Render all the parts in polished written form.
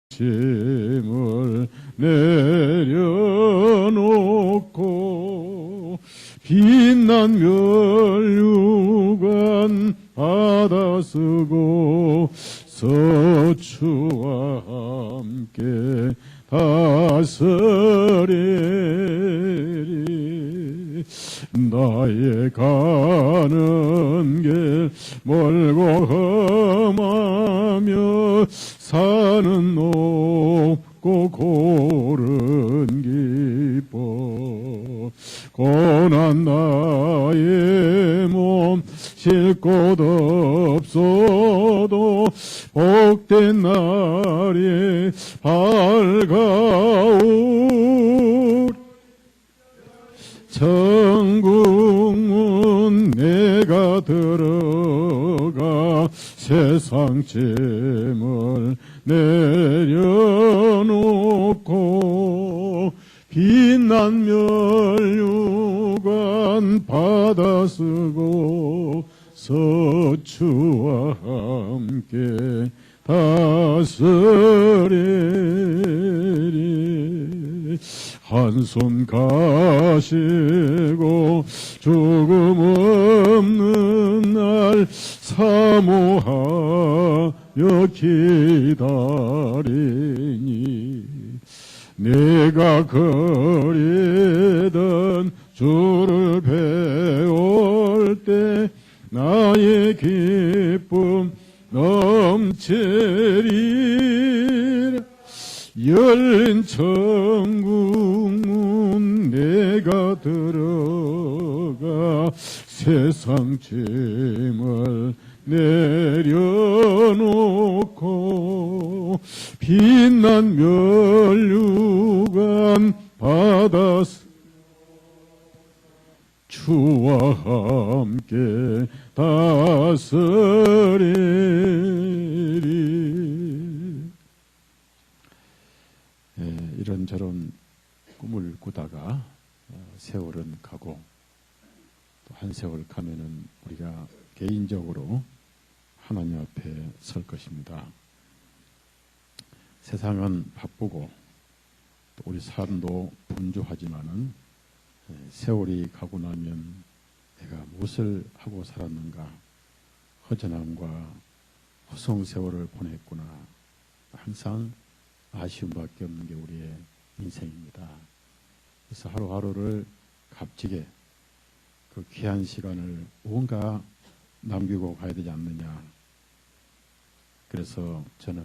짐을 내려놓고 빛난 멸류관 받아쓰고 서추와 함께 다스리리. 나의 가는 길 멀고 험하며 산은 높고 고른 깊어 고난 나의 몸 쉴 곳 없어도 복된 날이 밝아오리. 천국문 내가 들어가 세상 짐을 내려놓고 빛난 멸류관 받아쓰고 서추와 함께 다스리리. 한손 가시고 죽음 없는 날 사모하여 기다리니 내가 그리던 주를 배울 때 나의 기쁨 넘치리라. 열린 천국문 내가 들어가 세상 짐을 내려놓고 빛난 멸류관 받아서 주와 함께 다스리리. 이런저런 꿈을 꾸다가 세월은 가고 또 한 세월 가면은 우리가 개인적으로 하나님 앞에 설 것입니다. 세상은 바쁘고 또 우리 삶도 분주하지만은 세월이 가고 나면 내가 무엇을 하고 살았는가, 허전함과 허송세월을 보냈구나, 항상 아쉬움밖에 없는 게 우리의 인생입니다. 그래서 하루하루를 값지게 그 귀한 시간을 뭔가 남기고 가야 되지 않느냐. 그래서 저는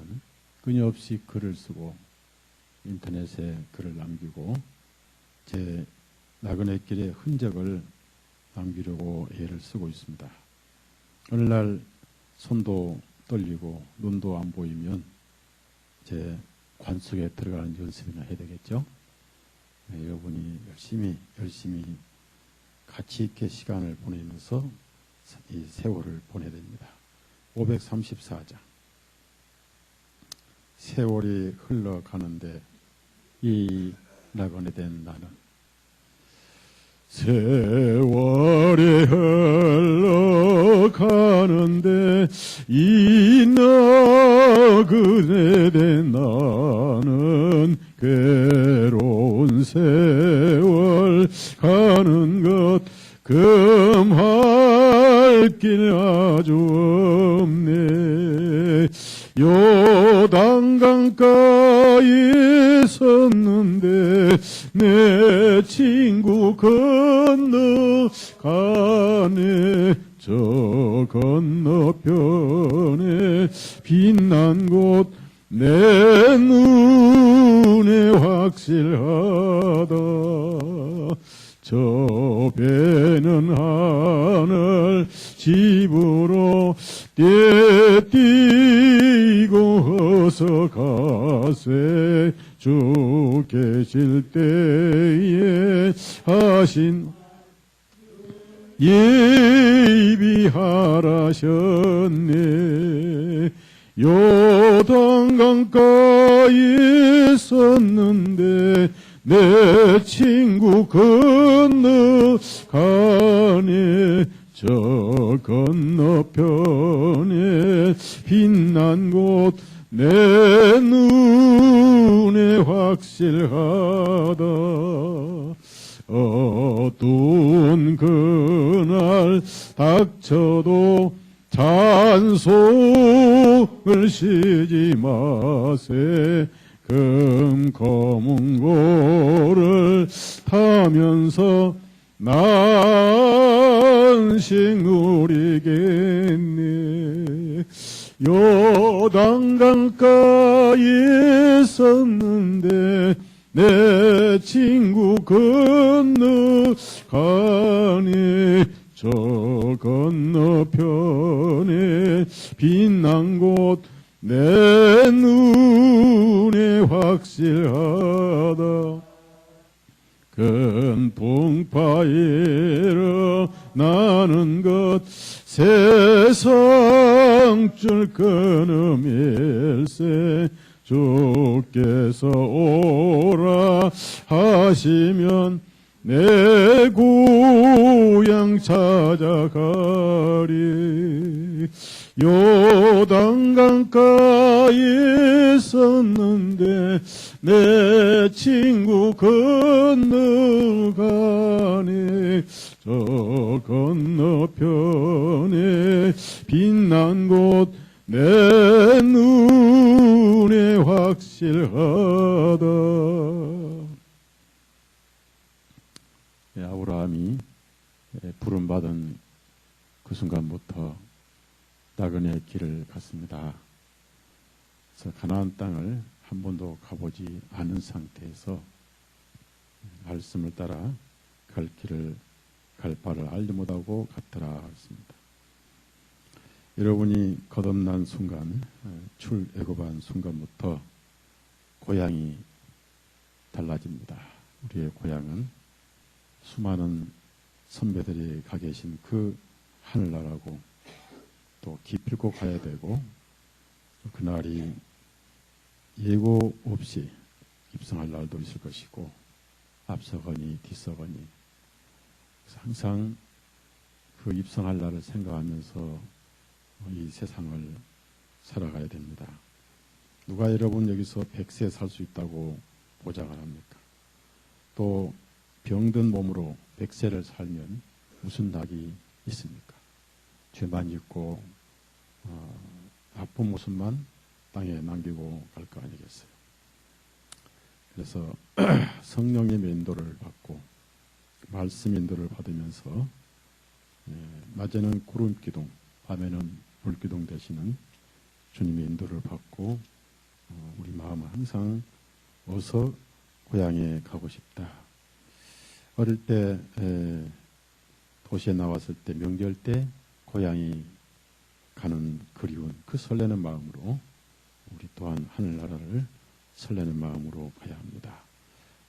끊임없이 글을 쓰고 인터넷에 글을 남기고 제 나그네 길의 흔적을 남기려고 애를 쓰고 있습니다. 어느 날 손도 떨리고 눈도 안 보이면 제 관 속에 들어가는 연습이나 해야 되겠죠. 여러분이 열심히 가치 있게 시간을 보내면서 이 세월을 보내야 됩니다. 534장. 세월이 흘러가는데 이 나그네 된 나는 세월이 흘러가는데 이 나그네 된 나는 괴로운 세월 가는 것 금할 길 아주 없네. 요단강 가에 섰는데 내 친구 건너가네. 저 건너편에 빛난 곳 내 눈에 확실하다. 저 배는 하늘 집으로 떼띠고 어서 가세. 주 계실 때에 하신 예비하라셨네. 요단강가에 섰는데 내 친구 건너가네. 저 건너편에 빛난 곳 내 눈 확실하다. 어두운 그날 닥쳐도 찬송을 쉬지 마세. 금 검은 고를 타면서 난식 누리겠네. 요단 강가에 있었는데 내 친구 건너가니 저 건너편에 빛난 곳 내 눈에 확실하다. 큰 풍파 일어나는 것 세상 줄 끊음일세. 주께서 오라 하시면 내 고향 찾아가리. 요단 강가에 있었는데 내 친구 건너가네. 저 건너편에 빛난 곳 내 눈에 확실하다. 아브라함이 부름받은 그 순간부터 나그네의 길을 갔습니다. 그래서 가나안 땅을 한 번도 가보지 않은 상태에서 말씀을 따라 갈 길을 갈 바를 알지 못하고 갔더라 했습니다. 여러분이 거듭난 순간, 출애굽한 순간부터 고향이 달라집니다. 우리의 고향은 수많은 선배들이 가 계신 그 하늘나라고, 또 기필코 가야 되고, 그날이 예고 없이 입성할 날도 있을 것이고, 앞서거니 뒤서거니, 그래서 항상 그 입성할 날을 생각하면서 이 세상을 살아가야 됩니다. 누가 여러분 여기서 100세 살 수 있다고 보장을 합니까? 또 병든 몸으로 100세를 살면 무슨 낙이 있습니까? 죄만 짓고 아픈 모습만 땅에 남기고 갈 거 아니겠어요? 그래서 성령님의 인도를 받고 말씀 인도를 받으면서 낮에는 구름 기둥, 밤에는 불 기둥 되시는 주님의 인도를 받고 우리 마음은 항상 어서 고향에 가고 싶다. 어릴 때 도시에 나왔을 때 명절 때 고향이 가는 그리운 그 설레는 마음으로 우리 또한 하늘나라를 설레는 마음으로 가야 합니다.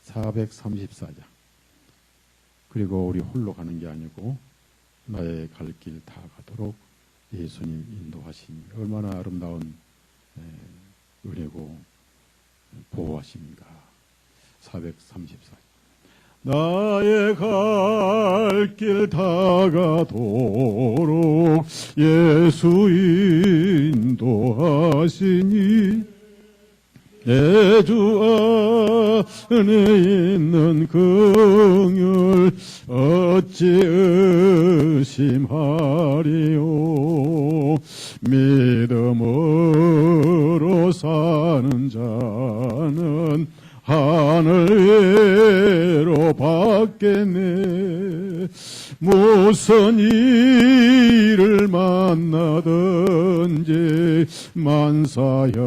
434장. 그리고 우리 홀로 가는 게 아니고 나의 갈 길 다 가도록 예수님 인도하심이 얼마나 아름다운 은혜고 보호하심인가. 434장. 나의 갈 길 다 가도록 예수 인도하시니 내 주 안에 있는 긍휼 어찌 의심하리요. 믿음으로 사는 자는 하늘로 받겠네. 무슨 일을 만나든지 만사형통하리라.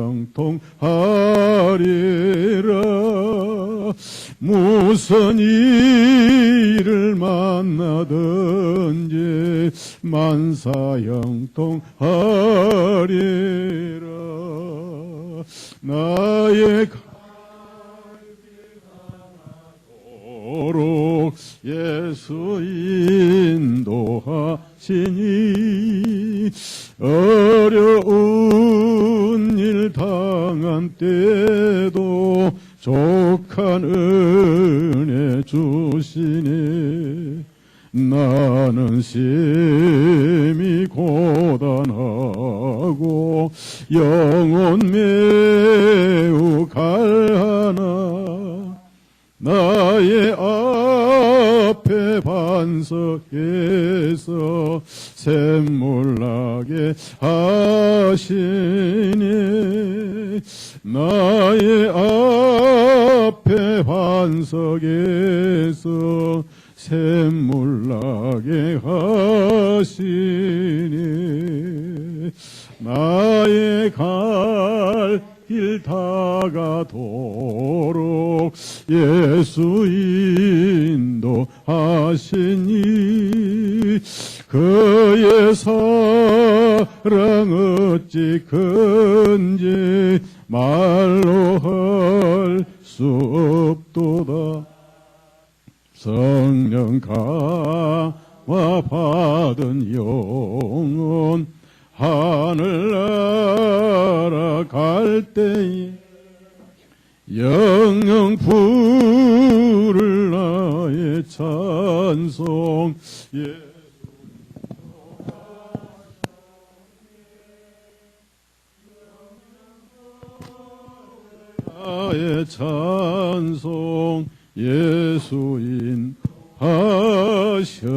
무슨 일을 만나든지 만사형통하리라. 나의 도록 예수 인도하시니 어려운 일 당한 때도 족한 은혜 주시니 나는 심히 고단하고 영혼 매우 갈하나 나의 앞에 반석에서 샘물나게 하시니 나의 앞에 반석에서 샘물나게 하시니 나의 갈 길 다가도록 예수 인도하시니 그의 사랑 어찌 큰지 말로 할 수 없도다. 성령 강화 받은 영혼 하늘 날아갈 때에 영영 부를 나의 찬송 나의 찬송 예수인 하셨네.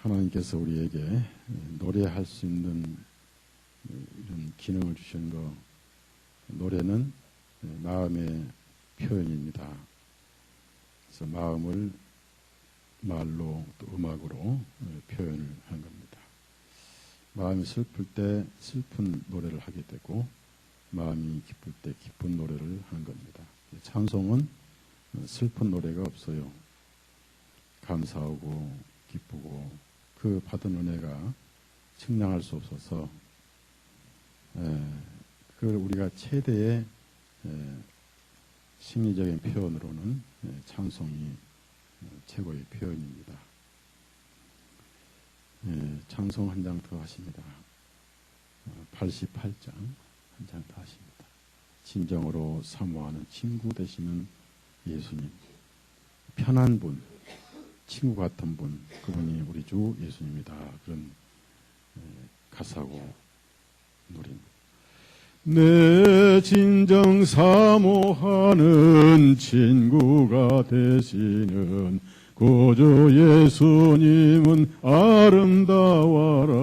하나님께서 우리에게 노래할 수 있는 이런 기능을 주신 거, 노래는 마음의 표현입니다. 그래서 마음을 말로 또 음악으로 표현을 하는 겁니다. 마음이 슬플 때 슬픈 노래를 하게 되고 마음이 기쁠 때 기쁜 노래를 하는 겁니다. 찬송은 슬픈 노래가 없어요. 감사하고 기쁘고 그 받은 은혜가 측량할 수 없어서 그걸 우리가 최대의 심리적인 표현으로는 찬송이 최고의 표현입니다. 찬송 한 장 더 하십니다. 88장 한 장 더 하십니다. 진정으로 사모하는 친구 되시는 예수님, 편한 분, 친구 같은 분, 그분이 우리 주 예수님이다. 그런 가사고 노래입니다. 내 진정 사모하는 친구가 되시는 구주 예수님은 아름다워라.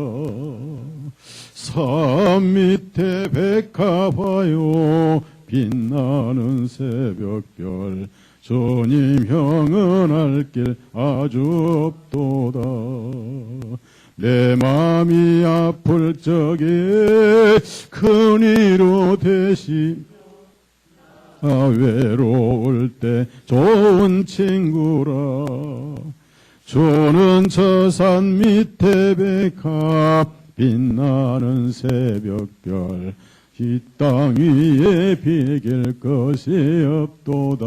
산 밑에 백합화요 빛나는 새벽별 주님 형은 알 길 아주 없도다. 내 맘이 아플 적에 큰 위로 되시 외로울 때 좋은 친구라. 주는 저 산 밑에 백합 빛나는 새벽별 이 땅 위에 비길 것이 없도다.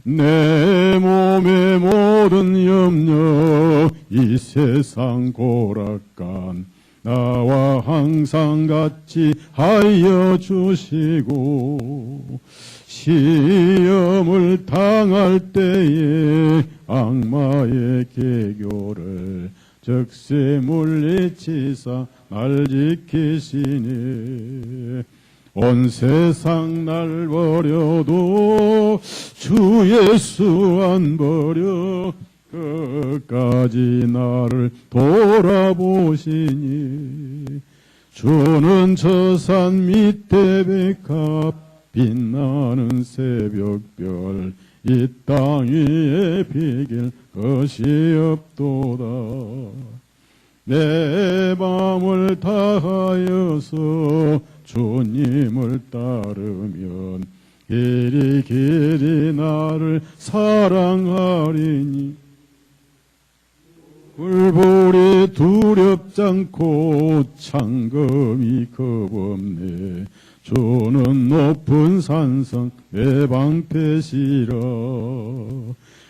내 몸의 모든 염려 이 세상 고락간 나와 항상 같이 하여 주시고 시험을 당할 때에 악마의 계교를 적세 물리치사 날 지키시니 온 세상 날 버려도 주 예수 안 버려 끝까지 나를 돌아보시니 주는 저 산 밑에 백합 빛나는 새벽별 이 땅 위에 비길 것이 없도다. 내 마음을 다하여서 주님을 따르면 길이 길이 나를 사랑하리니 불불이 두렵지 않고 창검이 겁없네. 주는 높은 산성 내 방패시라.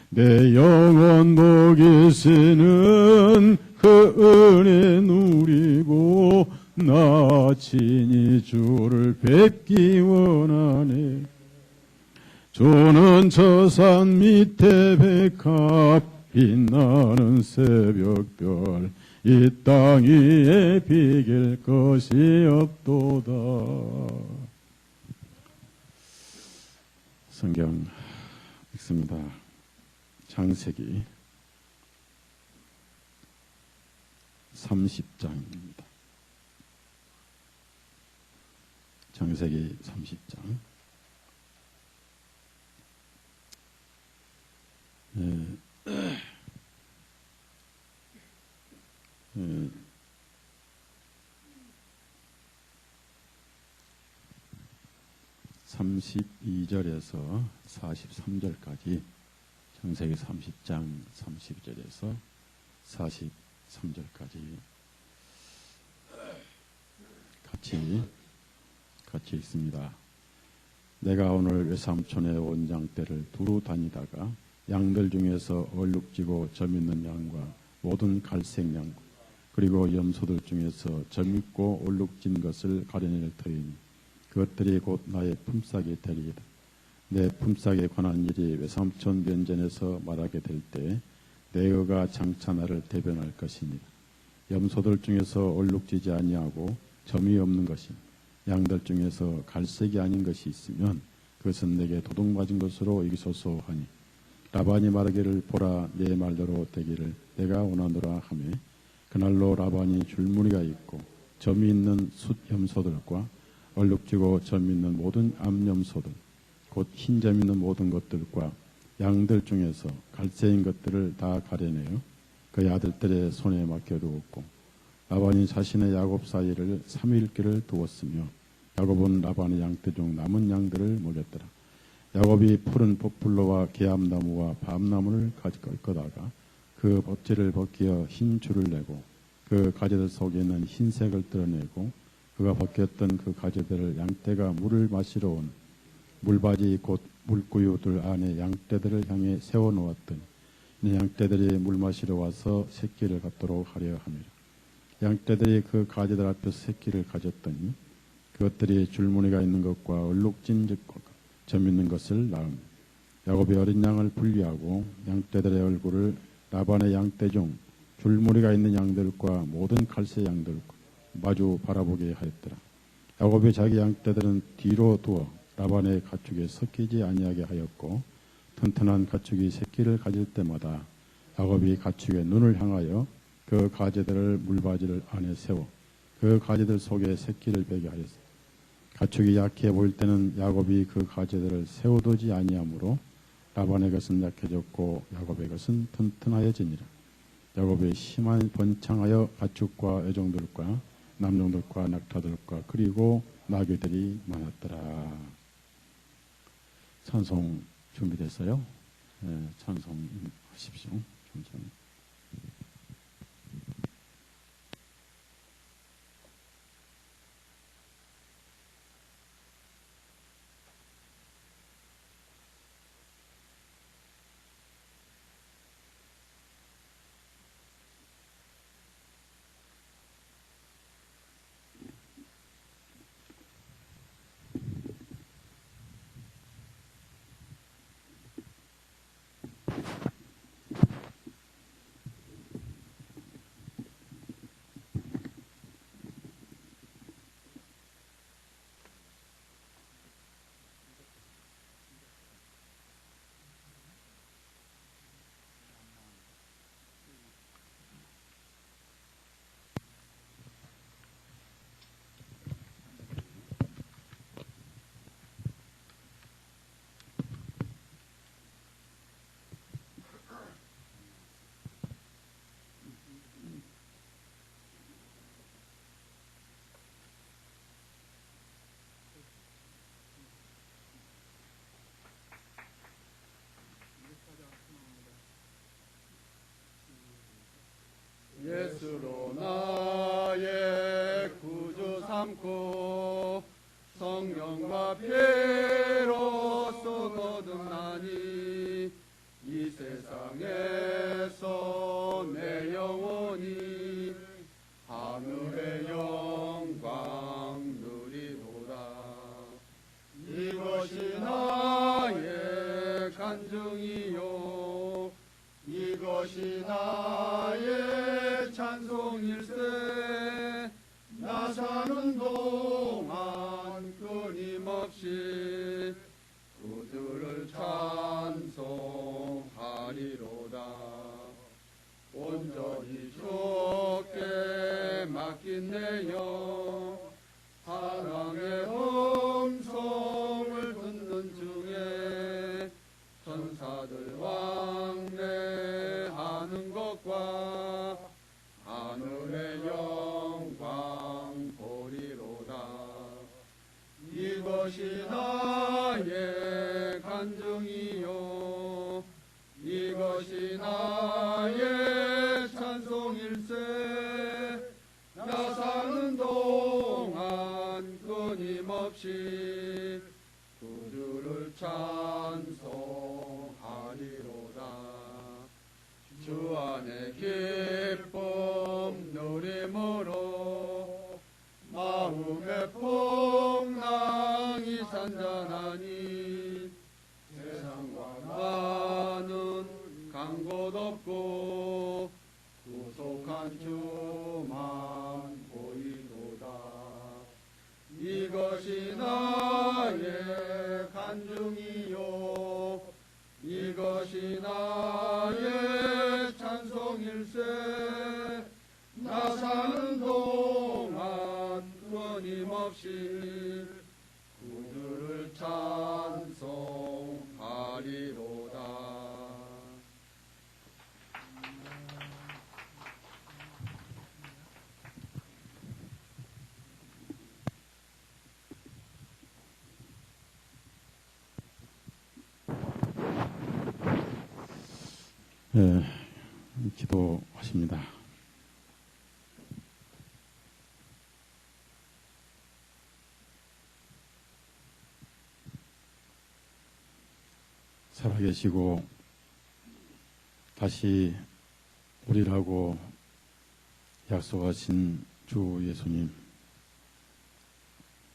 내 영혼 녹이시는 그 은혜 누리고 나 친히 주를 뵙기 원하네. 주는 저 산 밑에 백합 빛나는 새벽별 이 땅 위에 비길 것이 없도다. 성경 읽습니다. 창세기 30장입니다. 창세기 30장. 예. 32절에서 43절까지 창세기 30장 32절에서 43절까지 같이 읽습니다. 내가 오늘 외삼촌의 원장 떼를 두루 다니다가 양들 중에서 얼룩지고 점 있는 양과 모든 갈색 양 그리고 염소들 중에서 점 있고 얼룩진 것을 가려낼 터이니 그것들이 곧 나의 품삯이 되리이다. 내 품삯에 관한 일이 외삼촌 면전에서 말하게 될 때 내 의가 장차 나를 대변할 것이니라. 염소들 중에서 얼룩지지 아니하고 점이 없는 것이 양들 중에서 갈색이 아닌 것이 있으면 그것은 내게 도둑맞은 것으로 여기소서 하니 라반이 말하기를 보라 내 말대로 되기를 내가 원하노라 하매 그날로 라반이 줄무늬가 있고 점이 있는 숫 염소들과 얼룩지고 점 있는 모든 암염소들 곧 흰 점 있는 모든 것들과 양들 중에서 갈색인 것들을 다 가려내어 그의 아들들의 손에 맡겨두었고 라반이 자신의 야곱 사이를 3일길을 두었으며 야곱은 라반의 양떼 중 남은 양들을 먹였더라. 야곱이 푸른 포플로와 개암나무와 밤나무를 꺾어다가 그 법지를 벗기어 흰 줄을 내고 그 가지들 속에 있는 흰색을 뜯어내고 그가 벗겼던 그 가지들을 양떼가 물을 마시러 온 물바지 곧 물구유들 안에 양떼들을 향해 세워놓았더니 양떼들이 물 마시러 와서 새끼를 갖도록 하려 함이라. 양떼들이 그 가지들 앞에서 새끼를 가졌더니 그것들이 줄무늬가 있는 것과 얼룩진 점 있는 것을 낳음. 야곱이 어린 양을 분리하고 양떼들의 얼굴을 라반의 양떼 중 줄무늬가 있는 양들과 모든 갈색 양들과 마주 바라보게 하였더라. 야곱이 자기 양떼들은 뒤로 두어 라반의 가축에 섞이지 아니하게 하였고 튼튼한 가축이 새끼를 가질 때마다 야곱이 가축의 눈을 향하여 그 가지들을 물바지를 안에 세워 그 가지들 속에 새끼를 베게 하였으니 가축이 약해 보일 때는 야곱이 그 가지들을 세워두지 아니하므로 라반의 것은 약해졌고 야곱의 것은 튼튼하여지니라. 야곱이 심한 번창하여 가축과 여종들과 남종들과 낙타들과 그리고 나귀들이 많았더라. 찬송 준비됐어요? 네, 찬송하십시오. 천천히. 예수로 나의 구주 삼고 성령과 피로써 거듭나니 이 세상에서 내 영혼이 하늘의 영광 누리도다. 이것이 나의 간증이요 이것이 하늘의 영광 보리로다. 이것이 나의 간증이요 이것이 나의 찬송일세. 나 사는 동안 끊임없이 구주를 찬송하리로다. 주 안에 기쁨 누림으로 마음의 풍랑이 잔잔하니 세상과 나는 간 곳 없고 구속한 주만 보이도다. 이것이 나의 간증이요 이것이 나의 찬송일세. 나 사는 동안 끊임없이 구주를 찬송하리로다. 예, 기도하십니다. 살아계시고 다시 우리라고 약속하신 주 예수님,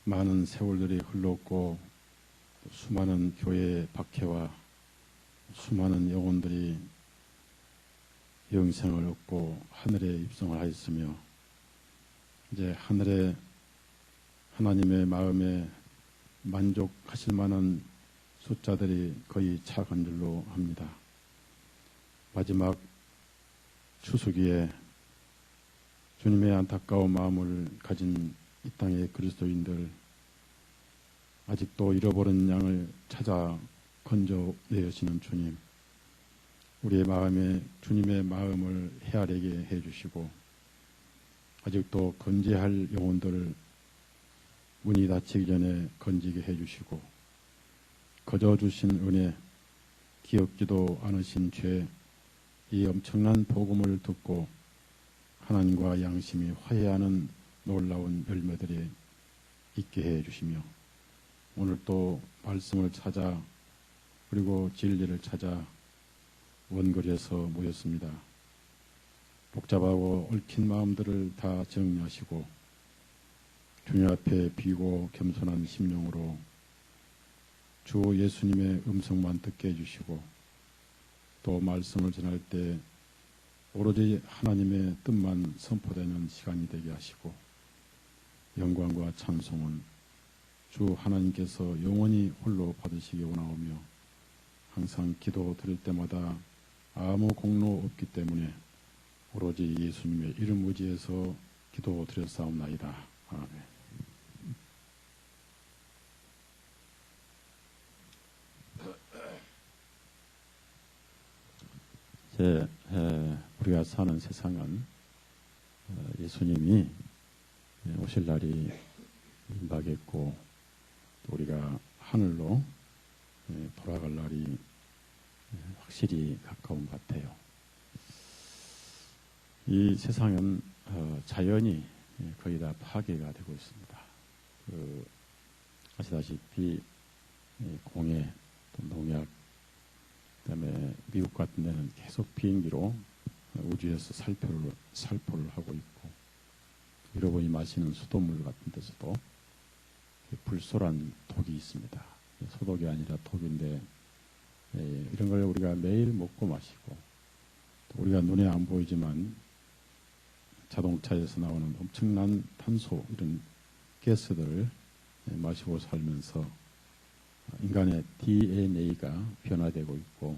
많은 세월들이 흘렀고 수많은 교회의 박해와 수많은 영혼들이 영생을 얻고 하늘에 입성을 하였으며 이제 하늘에 하나님의 마음에 만족하실 만한 숫자들이 거의 차간 줄로 합니다. 마지막 추수기에 주님의 안타까운 마음을 가진 이 땅의 그리스도인들, 아직도 잃어버린 양을 찾아 건져내시는 주님, 우리의 마음에 주님의 마음을 헤아리게 해주시고 아직도 건재할 영혼들을 문이 닫히기 전에 건지게 해주시고 거저 주신 은혜, 기억지도 않으신 죄, 이 엄청난 복음을 듣고 하나님과 양심이 화해하는 놀라운 열매들이 있게 해주시며 오늘 또 말씀을 찾아 그리고 진리를 찾아 원거리에서 모였습니다. 복잡하고 얽힌 마음들을 다 정리하시고 주님 앞에 비고 겸손한 심령으로 주 예수님의 음성만 듣게 해주시고 또 말씀을 전할 때 오로지 하나님의 뜻만 선포되는 시간이 되게 하시고 영광과 찬송은 주 하나님께서 영원히 홀로 받으시기 원하오며 항상 기도 드릴 때마다 아무 공로 없기 때문에 오로지 예수님의 이름 의지해서 기도 드렸사옵나이다. 아멘. 우리가 사는 세상은 예수님이 오실 날이 임박했고 또 우리가 하늘로 돌아갈 날이 확실히 가까운 것 같아요. 이 세상은 자연이 거의 다 파괴가 되고 있습니다. 아시다시피 공해, 또 농약, 그다음에 미국 같은 데는 계속 비행기로 우주에서 살포를 하고 있고 여러분이 마시는 수돗물 같은 데서도 불소란 독이 있습니다. 소독이 아니라 독인데 이런 걸 우리가 매일 먹고 마시고 또 우리가 눈에 안 보이지만 자동차에서 나오는 엄청난 탄소 이런 가스들을 마시고 살면서 인간의 DNA가 변화되고 있고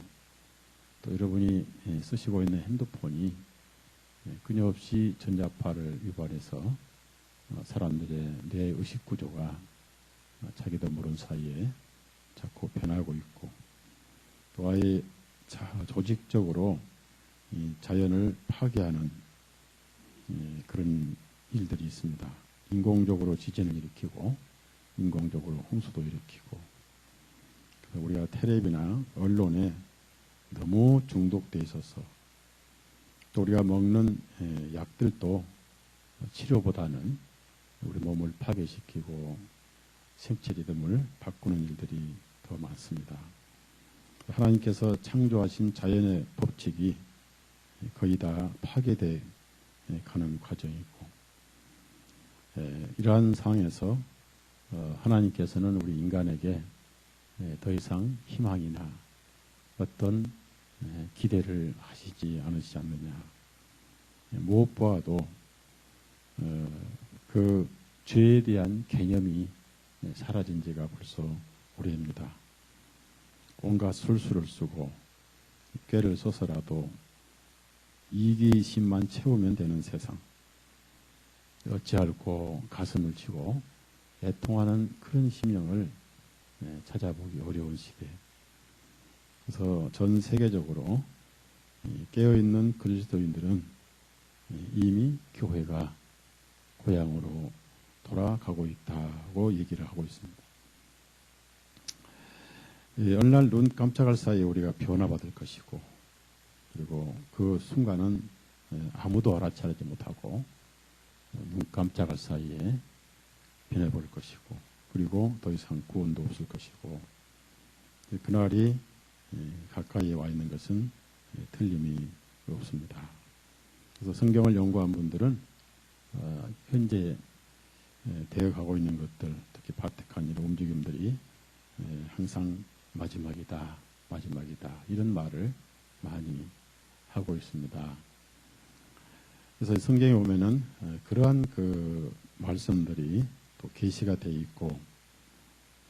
또 여러분이 쓰시고 있는 핸드폰이 끊임없이 전자파를 유발해서 사람들의 뇌 의식 구조가 자기도 모르는 사이에 자꾸 변하고 있고 또 아예 조직적으로 이 자연을 파괴하는 그런 일들이 있습니다. 인공적으로 지진을 일으키고 인공적으로 홍수도 일으키고, 그래서 우리가 텔레비나 언론에 너무 중독돼 있어서 또 우리가 먹는 약들도 치료보다는 우리 몸을 파괴시키고 생체 리듬을 바꾸는 일들이 더 많습니다. 하나님께서 창조하신 자연의 법칙이 거의 다 파괴돼 가는 과정이고, 이러한 상황에서 하나님께서는 우리 인간에게 더 이상 희망이나 어떤 기대를 하시지 않으시지 않느냐. 무엇보아도 그 죄에 대한 개념이 사라진 지가 벌써 오래입니다. 온갖 술수를 쓰고 꾀를 써서라도 이기심만 채우면 되는 세상, 어찌할꼬 가슴을 치고 애통하는 그런 심령을 찾아보기 어려운 시대. 그래서 전 세계적으로 깨어있는 그리스도인들은 이미 교회가 고향으로 돌아가고 있다고 얘기를 하고 있습니다. 어느 날 눈 깜짝할 사이에 우리가 변화받을 것이고, 그리고 그 순간은 아무도 알아차리지 못하고 눈 깜짝할 사이에 변해버릴 것이고, 그리고 더 이상 구원도 없을 것이고, 그날이 가까이에 와 있는 것은 틀림이 없습니다. 그래서 성경을 연구한 분들은 현재 되어가고 있는 것들, 특히 바티칸 이런 움직임들이 항상 마지막이다, 마지막이다, 이런 말을 많이 하고 있습니다. 그래서 성경에 보면은 그러한 그 말씀들이 또 계시가 되어 있고,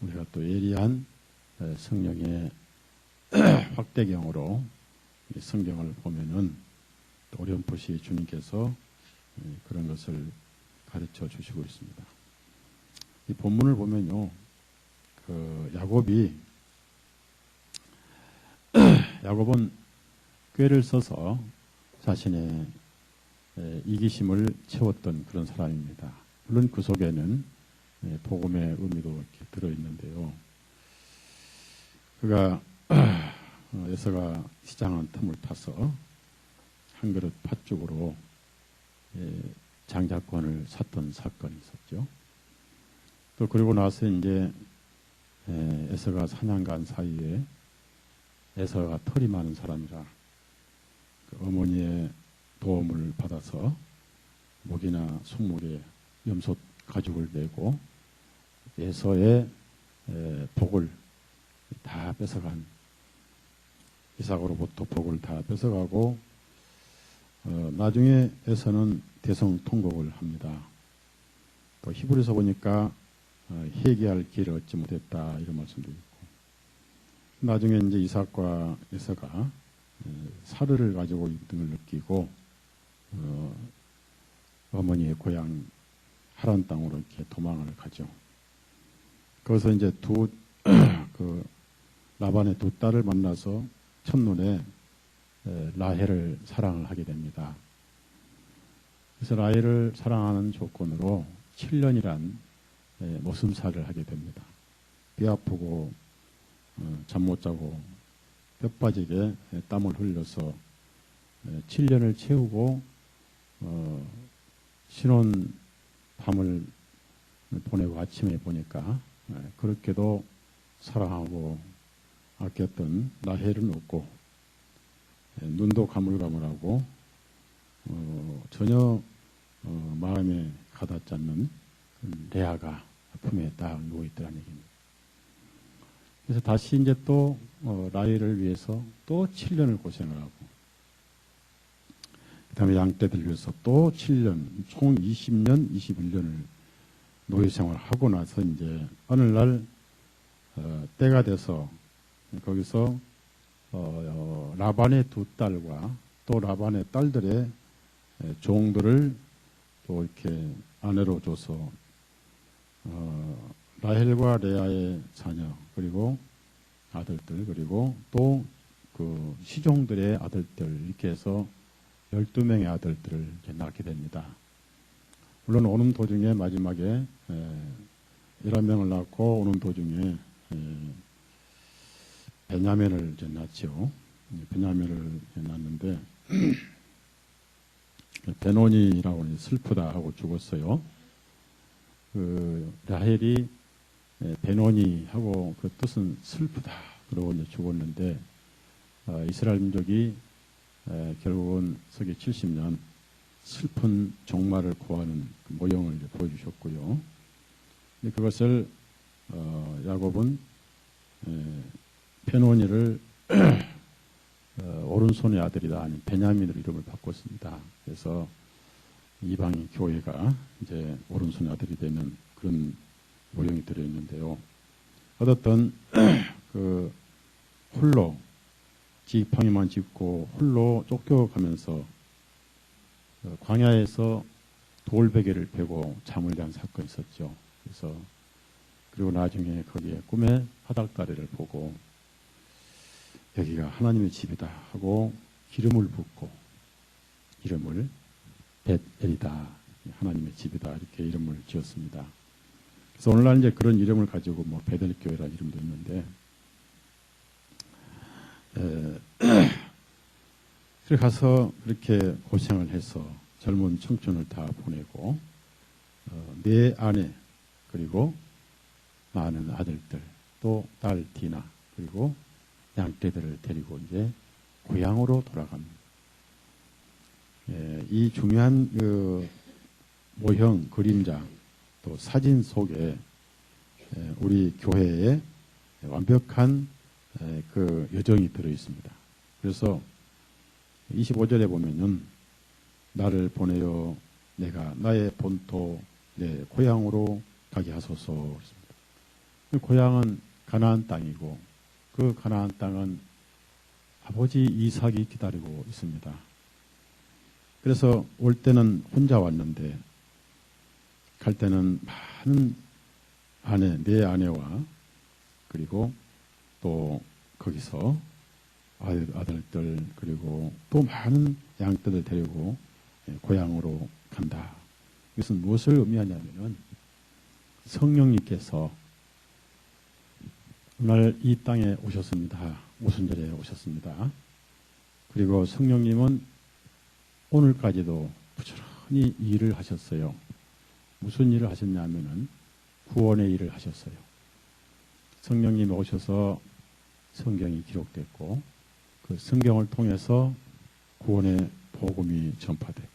우리가 또 예리한 성령의 확대경으로 성경을 보면은 어렴풋이 주님께서 그런 것을 가르쳐 주시고 있습니다. 이 본문을 보면요, 그 야곱은 꾀를 써서 자신의 이기심을 채웠던 그런 사람입니다. 물론 그 속에는 복음의 의미도 이렇게 들어있는데요. 그가 에서가 시장한 틈을 타서 한 그릇 팥죽으로 장자권을 샀던 사건이 있었죠. 또 그리고 나서 이제 에서가 사냥 간 사이에 에서가 털이 많은 사람이라 그 어머니의 도움을 받아서 목이나 손목에 염소 가죽을 메고 에서의 복을 다 뺏어간, 이삭으로부터 복을 다 뺏어가고 나중에 에서는 대성통곡을 합니다. 또 히브리서 보니까 회개할 길을 얻지 못했다, 이런 말씀도 있고, 나중에 이제 이삭과 에서가 사르를 가지고 등을 느끼고 어머니의 고향 하란 땅으로 이렇게 도망을 가죠. 거기서 이제 그 라반의 두 딸을 만나서 첫눈에 라헬을 사랑을 하게 됩니다. 그래서 라헬을 사랑하는 조건으로 7년이란 모슴살을 하게 됩니다. 뼈 아프고 잠 못 자고 뼈 빠지게 땀을 흘려서 7년을 채우고 신혼 밤을 보내고 아침에 보니까 그렇게도 사랑하고 아꼈던 라헬은 없고 눈도 가물가물하고 전혀 마음에 가닿지 않는 레아가 품에 딱 누워있더라는 얘기입니다. 그래서 다시 이제 또 라헬을 위해서 또 7년을 고생을 하고, 그 다음에 양떼들 위해서 또 7년, 총 20년, 21년을 노예생활을 하고 나서 이제 어느 날 때가 돼서 거기서 라반의 두 딸과 또 라반의 딸들의 종들을 또 이렇게 아내로 줘서 라헬과 레아의 자녀, 그리고 아들들, 그리고 또 그 시종들의 아들들 이렇게 해서 12명의 아들들을 이렇게 낳게 됩니다. 물론 오는 도중에 마지막에 11명을 낳고 오는 도중에 베냐민을 이제 낳죠. 베냐민을 낳는데 베노니라고 하니 슬프다 하고 죽었어요. 그 라헬이 베노니 하고 그 뜻은 슬프다 그러고 이제 죽었는데 이스라엘 민족이 결국은 서기 70년 슬픈 종말을 고하는 그 모형을 이제 보여주셨고요. 그것을 야곱은 베노니를 오른손의 아들이다 아니 베냐민으로 이름을 바꿨습니다. 그래서 이방인 교회가 이제 오른손의 아들이 되는 그런 모형이 들어 있는데요. 어떻든 그 홀로 지팡이만 짚고 홀로 쫓겨가면서 광야에서 돌베개를 베고 잠을 잔 사건이 있었죠. 그래서 그리고 나중에 거기에 꿈에 화닥다리를 보고 여기가 하나님의 집이다 하고 기름을 붓고 이름을 벳엘이다 하나님의 집이다 이렇게 이름을 지었습니다. 그래서 오늘날 이제 그런 이름을 가지고 뭐 베델교회라는 이름도 있는데 그래 가서 그렇게 고생을 해서 젊은 청춘을 다 보내고 네 아내 그리고 많은 아들들 또 딸 디나 그리고 양떼들을 데리고 이제 고향으로 돌아갑니다. 이 중요한 그 모형 그림자 또 사진 속에 우리 교회의 완벽한 그 여정이 들어 있습니다. 그래서 25절에 보면은 나를 보내어 내가 나의 본토 내 고향으로 가게 하소서 그랬습니다. 그 고향은 가나안 땅이고 그 가나안 땅은 아버지 이삭이 기다리고 있습니다. 그래서 올 때는 혼자 왔는데 갈 때는 많은 네 아내와 그리고 또 거기서 아들들 그리고 또 많은 양떼들 데리고 고향으로 간다. 이것은 무엇을 의미하냐면은 성령님께서 오늘 이 땅에 오셨습니다. 오순절에 오셨습니다. 그리고 성령님은 오늘까지도 부지런히 일을 하셨어요. 무슨 일을 하셨냐면은 구원의 일을 하셨어요. 성령님이 오셔서 성경이 기록됐고 그 성경을 통해서 구원의 복음이 전파되고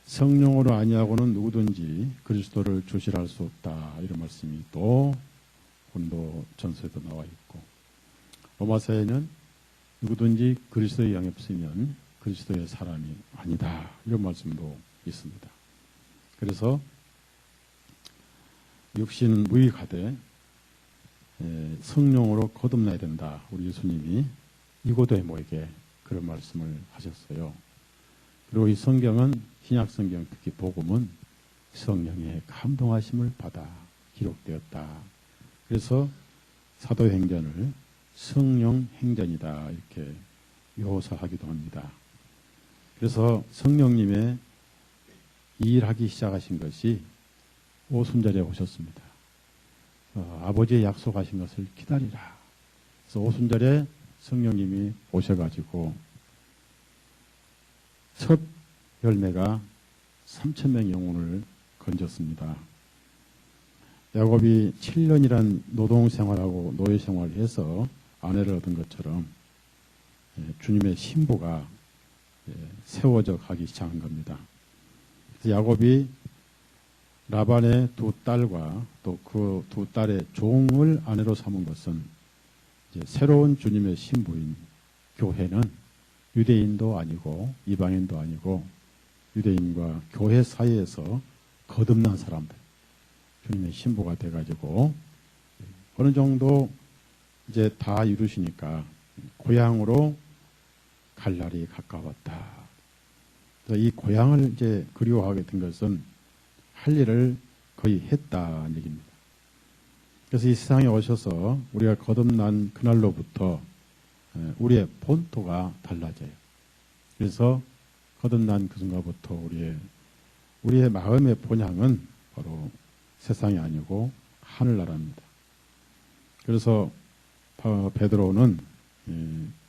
성령으로 아니하고는 누구든지 그리스도를 주시할 수 없다 이런 말씀이 또 고린도 전서에도 나와 있고 로마서에는 누구든지 그리스도의 영이 없으면 그리스도의 사람이 아니다 이런 말씀도 있습니다. 그래서 육신은 무익하되 성령으로 거듭나야 된다. 우리 예수님이 니고데모에게 그런 말씀을 하셨어요. 그리고 이 성경은 신약성경 특히 복음은 성령의 감동하심을 받아 기록되었다. 그래서 사도행전을 성령행전이다 이렇게 묘사하기도 합니다. 그래서 성령님의 일하기 시작하신 것이 오순절에 오셨습니다. 아버지의 약속하신 것을 기다리라. 그래서 오순절에 성령님이 오셔가지고 첫 열매가 3,000명의 영혼을 건졌습니다. 야곱이 7년이란 노동생활하고 노예생활을 해서 아내를 얻은 것처럼 주님의 신부가 세워져 가기 시작한 겁니다. 그래서 야곱이 라반의 두 딸과 또 그 두 딸의 종을 아내로 삼은 것은 이제 새로운 주님의 신부인 교회는 유대인도 아니고 이방인도 아니고 유대인과 교회 사이에서 거듭난 사람들 주님의 신부가 돼가지고 어느 정도 이제 다 이루시니까 고향으로 갈 날이 가까웠다. 이 고향을 이제 그리워하게 된 것은 할 일을 거의 했다는 얘기입니다. 그래서 이 세상에 오셔서 우리가 거듭난 그날로부터 우리의 본토가 달라져요. 그래서 거듭난 그 순간부터 우리의 마음의 본향은 바로 세상이 아니고 하늘나라입니다. 그래서 베드로는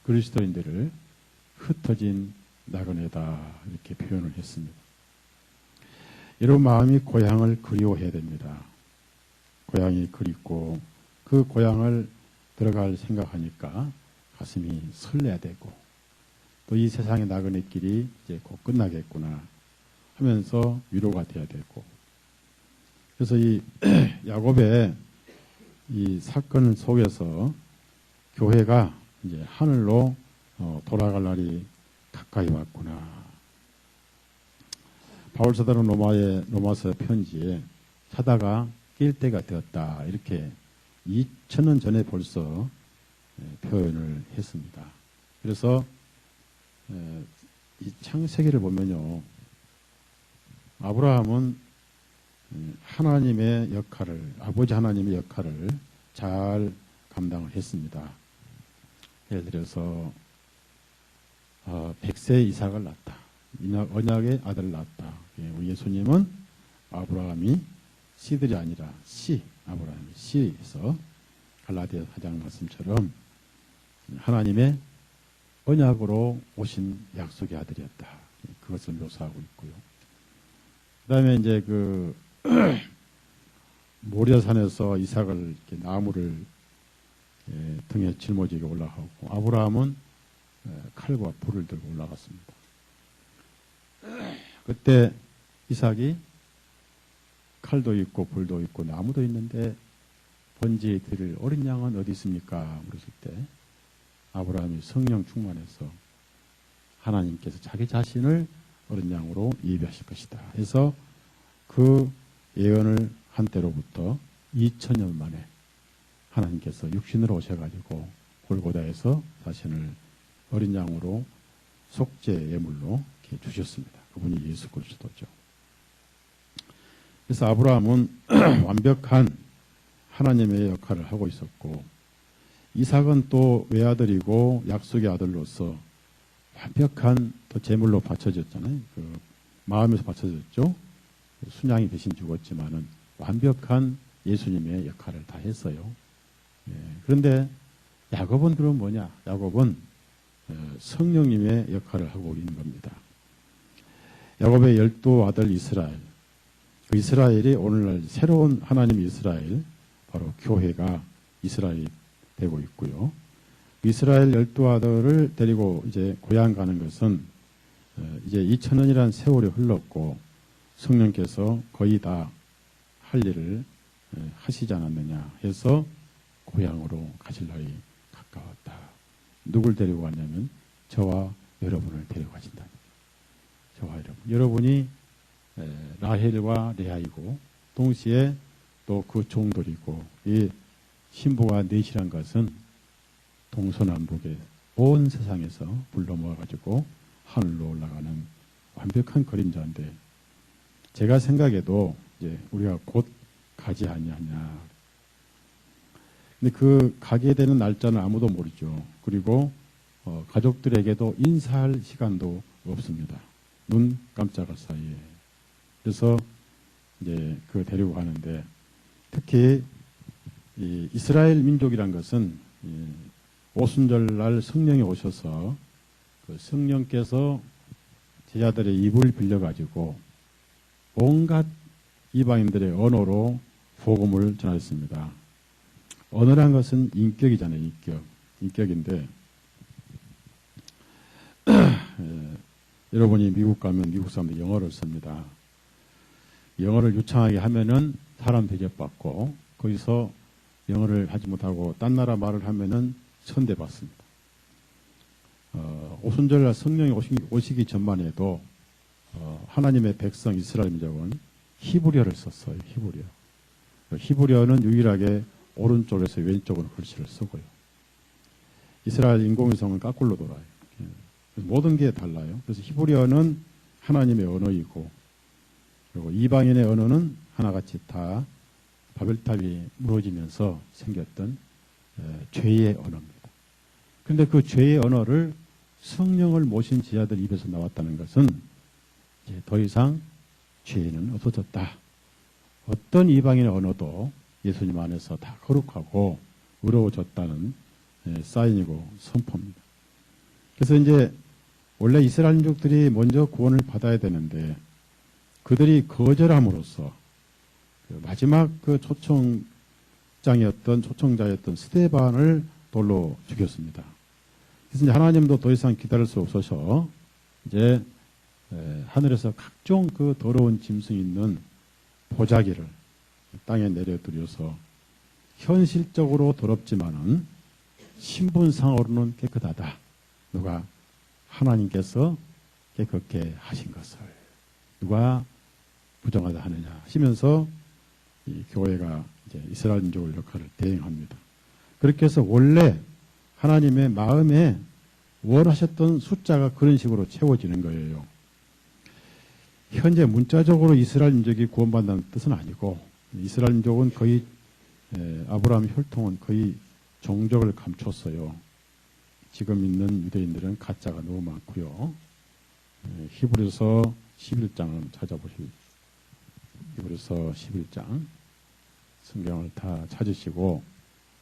그리스도인들을 흩어진 나그네다 이렇게 표현을 했습니다. 이런 마음이 고향을 그리워해야 됩니다. 고향이 그립고 그 고향을 들어갈 생각하니까 가슴이 설레야 되고 또 이 세상의 나그네길이 이제 곧 끝나겠구나 하면서 위로가 돼야 되고 그래서 이 야곱의 이 사건 속에서 교회가 이제 하늘로 돌아갈 날이 가까이 왔구나. 바울 사도는 로마서 편지에 자다가 깰 때가 되었다 이렇게 2000년 전에 벌써 표현을 했습니다. 그래서 이 창세기를 보면요, 아브라함은 하나님의 역할을, 아버지 하나님의 역할을 잘 감당을 했습니다. 예를 들어서 100세 이삭을 낳았다. 언약의 아들을 낳았다. 우리 예수님은 아브라함이 씨들이 아니라 아브라함이 씨에서 갈라디아 4장 말씀처럼 하나님의 언약으로 오신 약속의 아들이었다. 그것을 묘사하고 있고요. 그 다음에 이제 모리아산에서 이삭을 이렇게 나무를 등에 짊어지게 올라가고 아브라함은 칼과 불을 들고 올라갔습니다. 그때 이삭이 칼도 있고 불도 있고 나무도 있는데 번제에 드릴 어린 양은 어디 있습니까? 물었을 때 아브라함이 성령 충만해서 하나님께서 자기 자신을 어린 양으로 예비하실 것이다. 해서 그 예언을 한 때로부터 2000년 만에 하나님께서 육신으로 오셔가지고 골고다에서 자신을 어린 양으로 속죄 예물로 이렇게 주셨습니다. 그분이 예수 그리스도죠. 그래서 아브라함은 완벽한 하나님의 역할을 하고 있었고 이삭은 또 외아들이고 약속의 아들로서 완벽한 또 제물로 바쳐졌잖아요. 그 마음에서 바쳐졌죠. 순양이 대신 죽었지만은 완벽한 예수님의 역할을 다 했어요. 그런데 야곱은 그럼 뭐냐? 야곱은 성령님의 역할을 하고 있는 겁니다. 야곱의 12 아들 이스라엘. 그 이스라엘이 오늘날 새로운 하나님 이스라엘, 바로 교회가 이스라엘이 되고 있고요. 이스라엘 12 아들을 데리고 이제 고향 가는 것은 이제 2000년이라는 세월이 흘렀고 성령께서 거의 다 할 일을 하시지 않았느냐 해서 고향으로 가실 날이 가까웠다. 누굴 데리고 갔냐면 저와 여러분을 데리고 가신다. 저와 여러분이 라헬과 레아이고 동시에 또 그 종들이고 이 신부가 넷이란 것은 동서남북의 온 세상에서 불러 모아가지고 하늘로 올라가는 완벽한 그림자인데 제가 생각해도 이제 우리가 곧 가지 아니하냐. 근데 그 가게 되는 날짜는 아무도 모르죠. 그리고 가족들에게도 인사할 시간도 없습니다. 눈 깜짝할 사이에. 그래서 이제 그 데리고 가는데 특히 이 이스라엘 민족이란 것은 오순절날 성령이 오셔서 그 성령께서 제자들의 입을 빌려가지고 온갖 이방인들의 언어로 복음을 전하였습니다. 언어란 것은 인격이잖아요. 인격인데 여러분이 미국 가면 미국 사람들 영어를 씁니다. 영어를 유창하게 하면은 사람 대접받고 거기서 영어를 하지 못하고 딴 나라 말을 하면은 천대받습니다. 오순절날 성령이 오시기 전만 해도 하나님의 백성 이스라엘 민족은 히브리어를 썼어요. 히브리어는 유일하게 오른쪽에서 왼쪽으로 글씨를 쓰고요. 이스라엘 인공위성은 거꾸로 돌아요. 모든 게 달라요. 그래서 히브리어는 하나님의 언어이고 그리고 이방인의 언어는 하나같이 다 바벨탑이 무너지면서 생겼던 죄의 언어입니다. 그런데 그 죄의 언어를 성령을 모신 제자들 입에서 나왔다는 것은 이제 더 이상 죄는 없어졌다. 어떤 이방인의 언어도 예수님 안에서 다 거룩하고 의로워졌다는 사인이고 선포입니다. 그래서 이제 원래 이스라엘 민족들이 먼저 구원을 받아야 되는데 그들이 거절함으로써 그 마지막 그 초청자였던 스데반을 돌로 죽였습니다. 그래서 이제 하나님도 더 이상 기다릴 수 없어서 이제 하늘에서 각종 그 더러운 짐승 있는 보자기를 땅에 내려드려서 현실적으로 더럽지만은 신분상으로는 깨끗하다. 누가 하나님께서 깨끗게 하신 것을 누가 부정하다 하느냐 하시면서 이 교회가 이제 이스라엘 민족의 역할을 대행합니다. 그렇게 해서 원래 하나님의 마음에 원하셨던 숫자가 그런 식으로 채워지는 거예요. 현재 문자적으로 이스라엘 민족이 구원받는다는 뜻은 아니고 이스라엘 민족은 거의 아브라함 혈통은 거의 종족을 감췄어요. 지금 있는 유대인들은 가짜가 너무 많고요. 히브리서 11장을 찾아보시고 히브리서 11장 성경을 다 찾으시고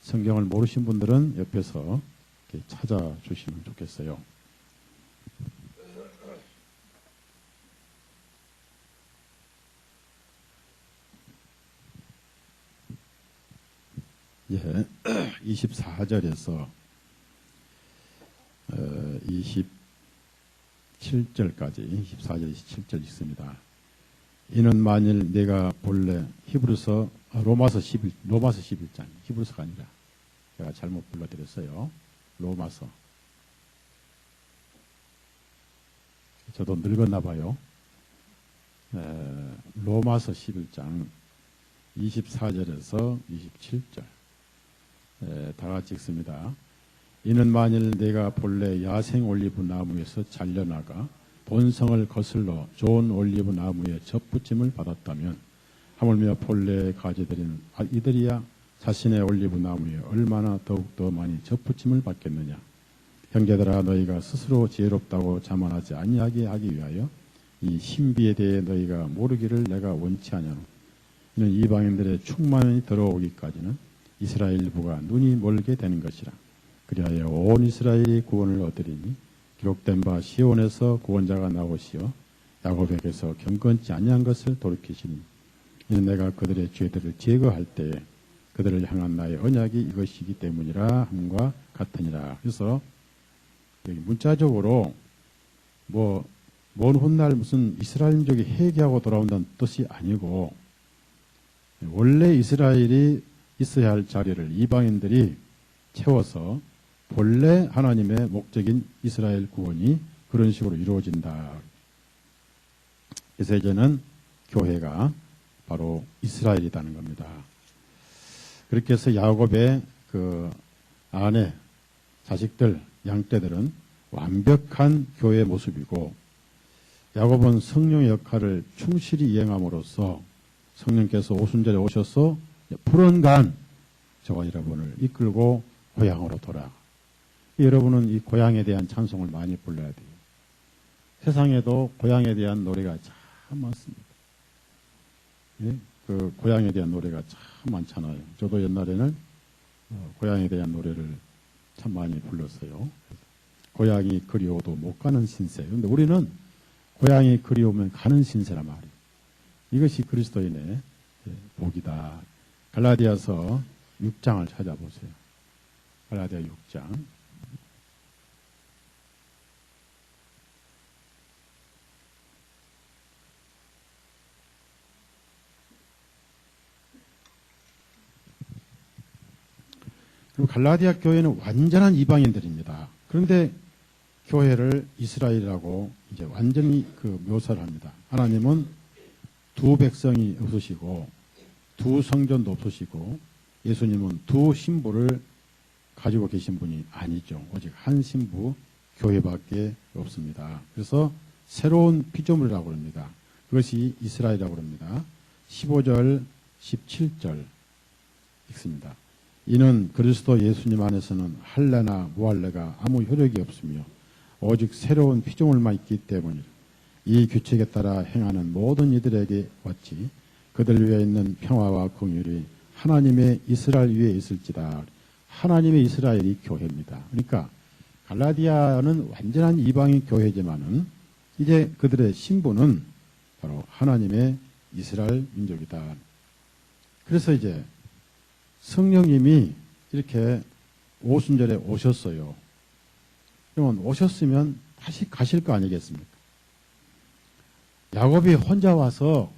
성경을 모르신 분들은 옆에서 이렇게 찾아주시면 좋겠어요. 예, 24절에서 27절까지 24절 27절 있습니다. 이는 만일 내가 본래 로마서 11장 히브리서가 아니라 제가 잘못 불러드렸어요. 로마서. 저도 늙었나 봐요. 로마서 11장 24절에서 27절 다 같이 읽습니다. 이는 만일 내가 본래 야생 올리브 나무에서 잘려나가 본성을 거슬러 좋은 올리브 나무에 접붙임을 받았다면 하물며 본래 가지들인 이들이야 자신의 올리브 나무에 얼마나 더욱더 많이 접붙임을 받겠느냐. 형제들아 너희가 스스로 지혜롭다고 자만하지 아니하게 하기 위하여 이 신비에 대해 너희가 모르기를 내가 원치 아니하노. 이는 이방인들의 충만이 들어오기까지는 이스라엘 일부가 눈이 멀게 되는 것이라. 그리하여 온 이스라엘이 구원을 얻으리니 기록된 바 시온에서 구원자가 나오시어 야곱에게서 경건치 아니한 것을 돌이키시니 이는 내가 그들의 죄들을 제거할 때에 그들을 향한 나의 언약이 이것이기 때문이라 함과 같으니라. 그래서 여기 문자적으로 먼 훗날 무슨 이스라엘 민족이 회개하고 돌아온다는 뜻이 아니고 원래 이스라엘이 있어야 할 자리를 이방인들이 채워서 본래 하나님의 목적인 이스라엘 구원이 그런 식으로 이루어진다. 그래서 이제는 교회가 바로 이스라엘이라는 겁니다. 그렇게 해서 야곱의 그 아내, 자식들, 양떼들은 완벽한 교회의 모습이고 야곱은 성령의 역할을 충실히 이행함으로써 성령께서 오순절에 오셔서 푸른간 저와 여러분을 이끌고 고향으로 돌아가. 여러분은 이 고향에 대한 찬송을 많이 불러야 돼요. 세상에도 고향에 대한 노래가 참 많습니다. 예? 그 고향에 대한 노래가 참 많잖아요. 저도 옛날에는 고향에 대한 노래를 참 많이 불렀어요. 고향이 그리워도 못 가는 신세. 그런데 우리는 고향이 그리우면 가는 신세란 말이에요. 이것이 그리스도인의 복이다. 갈라디아서 6장을 찾아보세요. 갈라디아 6장. 그리고 갈라디아 교회는 완전한 이방인들입니다. 그런데 교회를 이스라엘이라고 이제 완전히 그 묘사를 합니다. 하나님은 두 백성이 없으시고 두 성전도 없으시고 예수님은 두 신부를 가지고 계신 분이 아니죠. 오직 한 신부 교회밖에 없습니다. 그래서 새로운 피조물이라고 합니다. 그것이 이스라엘이라고 합니다. 15절, 17절 읽습니다. 이는 그리스도 예수님 안에서는 할례나 무할례가 아무 효력이 없으며 오직 새로운 피조물만 있기 때문이라. 이 규칙에 따라 행하는 모든 이들에게 왔지 그들 위에 있는 평화와 긍휼이 하나님의 이스라엘 위에 있을지다. 하나님의 이스라엘이 교회입니다. 그러니까 갈라디아는 완전한 이방인 교회지만은 이제 그들의 신분은 바로 하나님의 이스라엘 민족이다. 그래서 이제 성령님이 이렇게 오순절에 오셨어요. 그러면 오셨으면 다시 가실 거 아니겠습니까? 야곱이 혼자 와서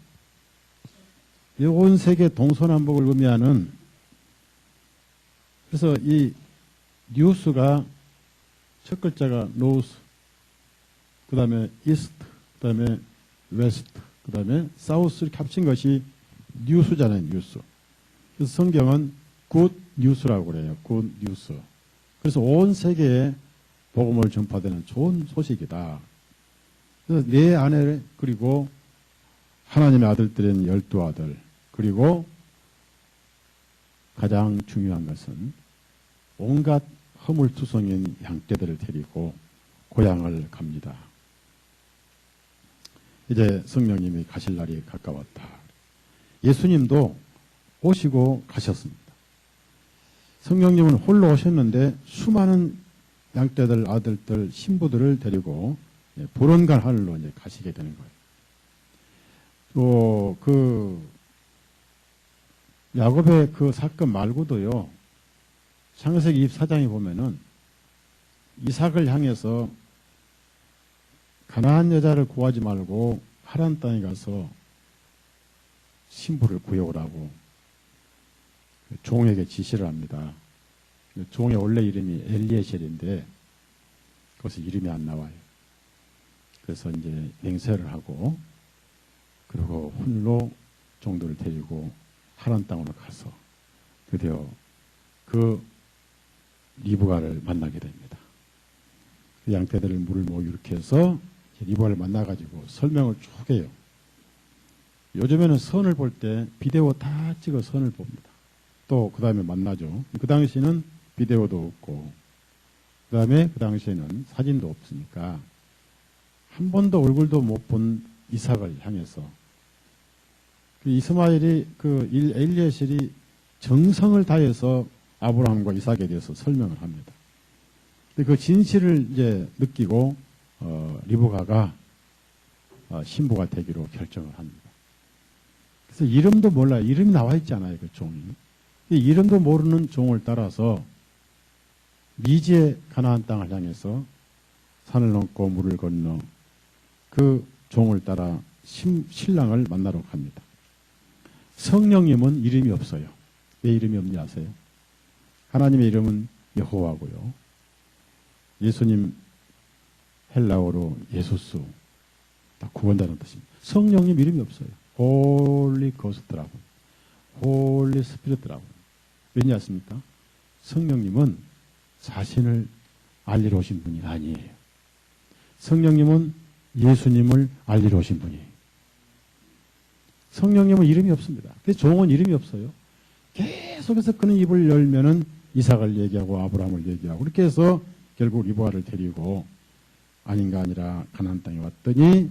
온 세계 동서남북을 의미하는, 그래서 이 뉴스가 첫 글자가 노스, 그 다음에 이스트, 그 다음에 웨스트, 그 다음에 사우스 이렇게 합친 것이 뉴스잖아요, 뉴스. 그래서 성경은 굿 뉴스라고 그래요, 굿 뉴스. 그래서 온 세계에 복음을 전파되는 좋은 소식이다. 그래서 네 아내, 그리고 하나님의 아들들인 12아들, 그리고 가장 중요한 것은 온갖 허물투성인 양떼들을 데리고 고향을 갑니다. 이제 성령님이 가실 날이 가까웠다. 예수님도 오시고 가셨습니다. 성령님은 홀로 오셨는데 수많은 양떼들, 아들들, 신부들을 데리고 보론갈 하늘로 이제 가시게 되는 거예요. 또 야곱의 그 사건 말고도요, 창세기 24장에 보면은 이삭을 향해서 가나안 여자를 구하지 말고 하란 땅에 가서 신부를 구해오라고 종에게 지시를 합니다. 종의 원래 이름이 엘리에셀인데 거기서 이름이 안 나와요. 그래서 이제 맹세를 하고, 그리고 홀로 종들을 데리고 하란 땅으로 가서 드디어 그 리브가를 만나게 됩니다. 그 양떼들을 물을 이렇게 해서 리브가를 만나가지고 설명을 쭉 해요. 요즘에는 선을 볼 때 비디오 다 찍어 선을 봅니다. 또 그 다음에 만나죠. 그 당시에는 비디오도 없고, 그 다음에 그 당시에는 사진도 없으니까 한 번도 얼굴도 못 본 이삭을 향해서 그 이스마엘이 엘리에셀이 정성을 다해서 아브라함과 이삭에 대해서 설명을 합니다. 근데 그 진실을 이제 느끼고 리브가가 신부가 되기로 결정을 합니다. 그래서 이름도 몰라요. 이름이 나와 있잖아요, 그 종이. 이름도 모르는 종을 따라서 미지의 가나안 땅을 향해서 산을 넘고 물을 건너 그 종을 따라 신랑을 만나러 갑니다. 성령님은 이름이 없어요. 왜 이름이 없는지 아세요? 하나님의 이름은 여호와고요. 예수님 헬라어로 예수스, 다 구원자는 뜻입니다. 성령님 이름이 없어요. 홀리 고스트라고, 홀리 스피릿라고. 왠지 아십니까? 성령님은 자신을 알리러 오신 분이 아니에요. 성령님은 예수님을 알리러 오신 분이에요. 성령님은 이름이 없습니다. 근데 종은 이름이 없어요. 계속해서 그는 입을 열면은 이삭을 얘기하고 아브라함을 얘기하고, 그렇게 해서 결국 리브가를 데리고 아닌가 아니라 가나안 땅에 왔더니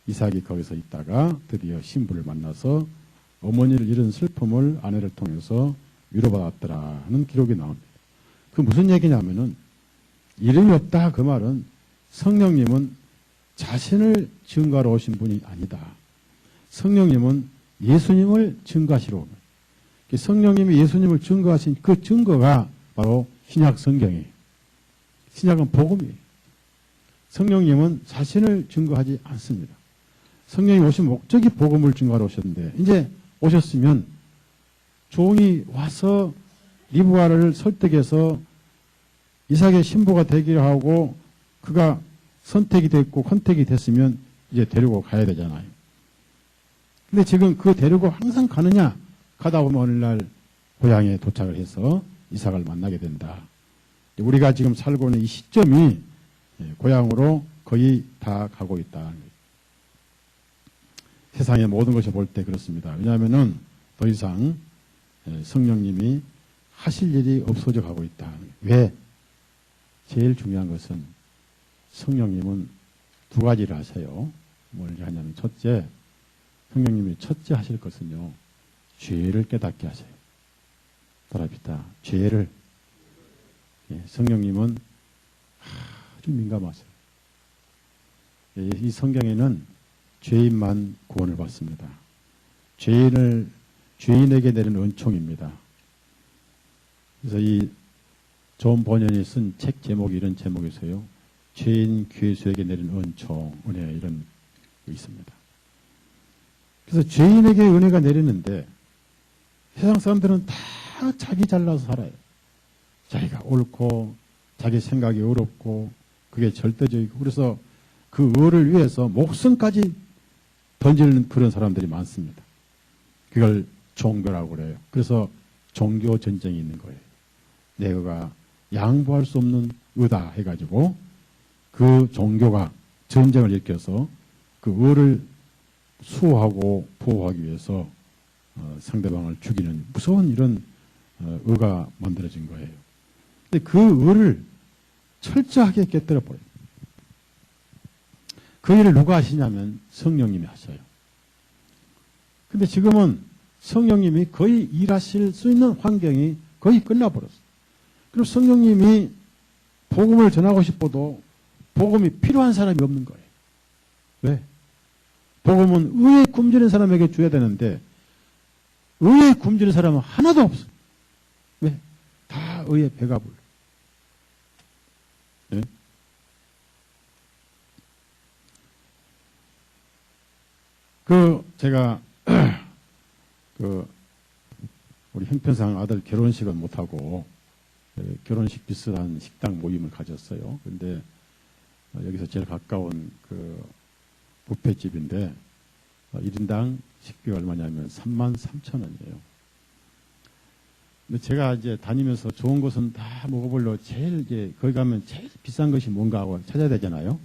이삭이 거기서 있다가 드디어 신부를 만나서 어머니를 잃은 슬픔을 아내를 통해서 위로받았더라는 기록이 나옵니다. 그 무슨 얘기냐면은 이름이 없다 그 말은 성령님은 자신을 증거하러 오신 분이 아니다. 성령님은 예수님을 증거하시러 오는, 성령님이 예수님을 증거하신 그 증거가 바로 신약 성경이에요. 신약은 복음이에요. 성령님은 자신을 증거하지 않습니다. 성령이 오신 목적이 복음을 증거하러 오셨는데, 이제 오셨으면 종이 와서 리브가를 설득해서 이삭의 신부가 되기로 하고 그가 선택이 됐고 컨택이 됐으면 이제 데리고 가야 되잖아요. 근데 지금 그 데리고 항상 가느냐? 가다 보면 어느 날 고향에 도착을 해서 이삭을 만나게 된다. 우리가 지금 살고 있는 이 시점이 고향으로 거의 다 가고 있다. 세상의 모든 것을 볼 때 그렇습니다. 왜냐하면은 더 이상 성령님이 하실 일이 없어져 가고 있다. 왜? 제일 중요한 것은 성령님은 두 가지를 하세요. 뭘 하냐면 첫째, 성령님이 첫째 하실 것은요. 죄를 깨닫게 하세요. 따라합시다. 죄를. 예, 성령님은 아주 민감하세요. 예, 이 성경에는 죄인만 구원을 받습니다. 죄인에게 내리는 은총입니다. 그래서 이 존 번연이 쓴 책 제목이 이런 제목이서요. 죄인 괴수에게 내리는 은총, 은혜 이런 게 있습니다. 그래서 죄인에게 은혜가 내리는데 세상 사람들은 다 자기 잘나서 살아요. 자기가 옳고 자기 생각이 어렵고 그게 절대적이고 그래서 그 의를 위해서 목숨까지 던지는 그런 사람들이 많습니다. 그걸 종교라고 그래요. 그래서 종교 전쟁이 있는 거예요. 내가 양보할 수 없는 의다 해가지고 그 종교가 전쟁을 일으켜서 그 의를 수호하고 보호하기 위해서 상대방을 죽이는 무서운 이런 의가 만들어진 거예요. 근데 그 의를 철저하게 깨뜨려 버려요. 그 일을 누가 하시냐면 성령님이 하셔요. 근데 지금은 성령님이 거의 일하실 수 있는 환경이 거의 끝나버렸어요. 그럼 성령님이 복음을 전하고 싶어도 복음이 필요한 사람이 없는 거예요. 왜? 복음은 의에 굶주린 사람에게 줘야 되는데 의에 굶주린 사람은 하나도 없어요. 왜? 다 의에 배가 불러. 네? 제가 우리 형편상 아들 결혼식은 못하고 결혼식 비슷한 식당 모임을 가졌어요. 근데 여기서 제일 가까운 뷔페집인데 1인당 식비가 얼마냐면 33,000원이에요. 근데 제가 이제 다니면서 좋은 곳은 다 먹어보려고 거기 가면 제일 비싼 것이 뭔가 하고 찾아야 되잖아요.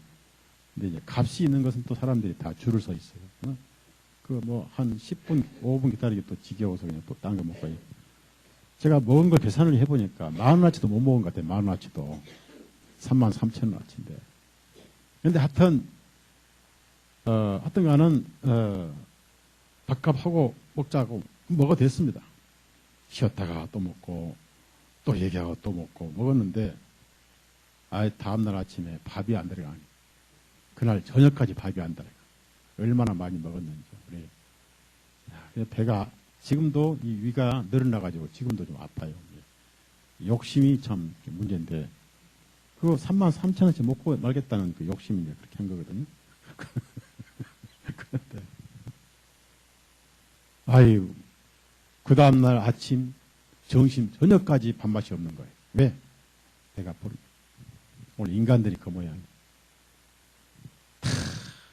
근데 이제 값이 있는 것은 또 사람들이 다 줄을 서 있어요. 한 10분, 5분 기다리기 또 지겨워서 그냥 또 딴 거 먹고. 제가 먹은 걸 계산을 해보니까 10,000원어치도 못 먹은 것 같아요. 10,000원어치도. 33,000원어치인데. 근데 하여튼 간은, 밥값하고 먹자고 먹어댔습니다. 쉬었다가 또 먹고, 또 얘기하고 또 먹고 먹었는데, 다음날 아침에 밥이 안 들어가니. 그날 저녁까지 밥이 안 들어가. 얼마나 많이 먹었는지. 그래. 배가, 지금도 이 위가 늘어나가지고 지금도 좀 아파요. 욕심이 참 문제인데, 그거 33,000원씩 먹고 말겠다는 그 욕심이 이제 그렇게 한 거거든요. 그런데, 그 다음날 아침, 점심, 저녁까지 밥맛이 없는 거예요. 왜? 배가 부르. 오늘 인간들이 그 모양이에요.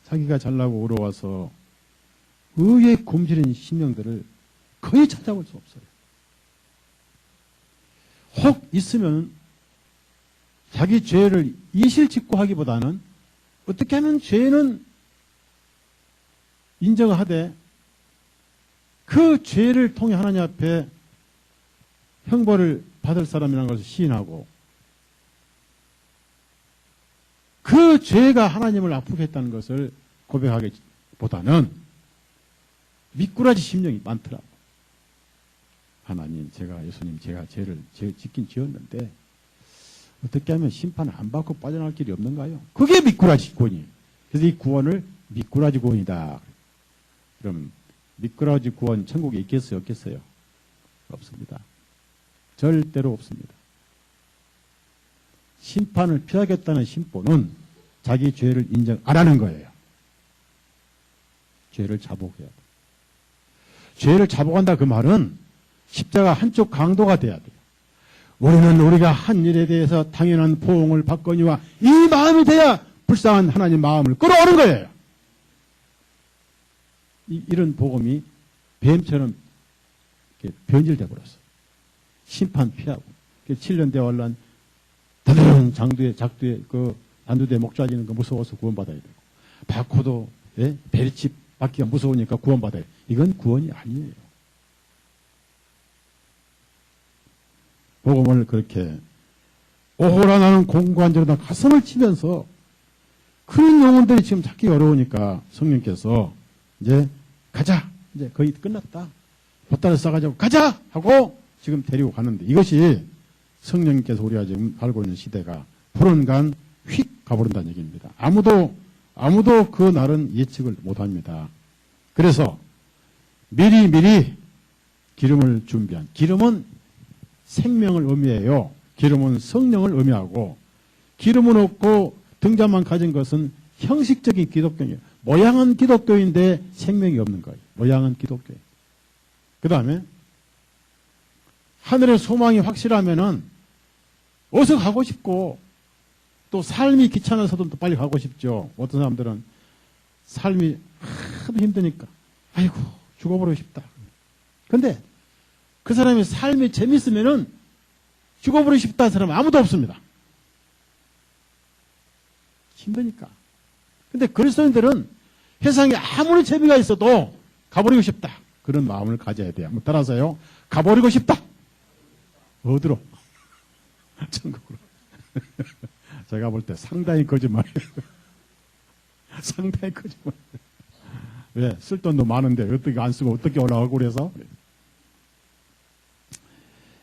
자기가 잘나고 어려워서 의에 굶주린 심령들을 거의 찾아볼 수 없어요. 혹 있으면 자기 죄를 이실직고 하기보다는 어떻게 하면 죄는 인정하되 그 죄를 통해 하나님 앞에 형벌을 받을 사람이라는 것을 시인하고 그 죄가 하나님을 아프게 했다는 것을 고백하기보다는 미꾸라지 심령이 많더라고. 하나님, 예수님, 제가 죄를 짓긴 지었는데 어떻게 하면 심판을 안 받고 빠져나갈 길이 없는가요? 그게 미꾸라지 구원이에요. 그래서 이 구원을 미꾸라지 구원이다. 그럼 미꾸라지 구원 천국에 있겠어요? 없겠어요? 없습니다. 절대로 없습니다. 심판을 피하겠다는 심보는 자기 죄를 인정 안 하는 거예요. 죄를 자복해야 돼. 죄를 자복한다 그 말은 십자가 한쪽 강도가 돼야 돼요. 우리는 우리가 한 일에 대해서 당연한 보응을 받거니와 이 마음이 돼야 불쌍한 하나님 마음을 끌어오는 거예요. 이런 복음이 뱀처럼 변질돼 버렸어. 심판 피하고 7년 대환란 작두에 단두대 목 잘리는 거 무서워서 구원받아야 되고 바코도 베리칩 받기가 무서우니까 구원받아야 돼. 이건 구원이 아니에요. 복음을 그렇게 오호라 나는 공관절에다 가슴을 치면서 그런 영혼들이 지금 찾기 어려우니까 성령께서 이제 가자. 이제 거의 끝났다. 보따리 싸가지고 가자! 하고 지금 데리고 가는데 이것이 성령님께서 우리가 지금 살고 있는 시대가 불언간 휙 가버린다는 얘기입니다. 아무도 그 날은 예측을 못합니다. 그래서 미리 기름을 준비한, 기름은 생명을 의미해요. 기름은 성령을 의미하고, 기름은 없고 등잔만 가진 것은 형식적인 기독교예요. 모양은 기독교인데 생명이 없는 거예요. 모양은 기독교예요. 그 다음에 하늘의 소망이 확실하면은 어서 가고 싶고, 또 삶이 귀찮아서도 또 빨리 가고 싶죠. 어떤 사람들은 삶이 하도 힘드니까 아이고 죽어버리고 싶다. 근데 그 사람이 삶이 재밌으면은 죽어버리고 싶다는 사람은 아무도 없습니다. 힘드니까. 근데 그리스도인들은 세상에 아무리 재미가 있어도 가버리고 싶다. 그런 마음을 가져야 돼요. 한번 따라서요. 가버리고 싶다. 어디로? 천국으로. 제가 볼 때 상당히 거짓말이에요. 상당히 거짓말. 왜? 쓸 돈도 많은데 어떻게 안 쓰고 어떻게 올라가고 그래서.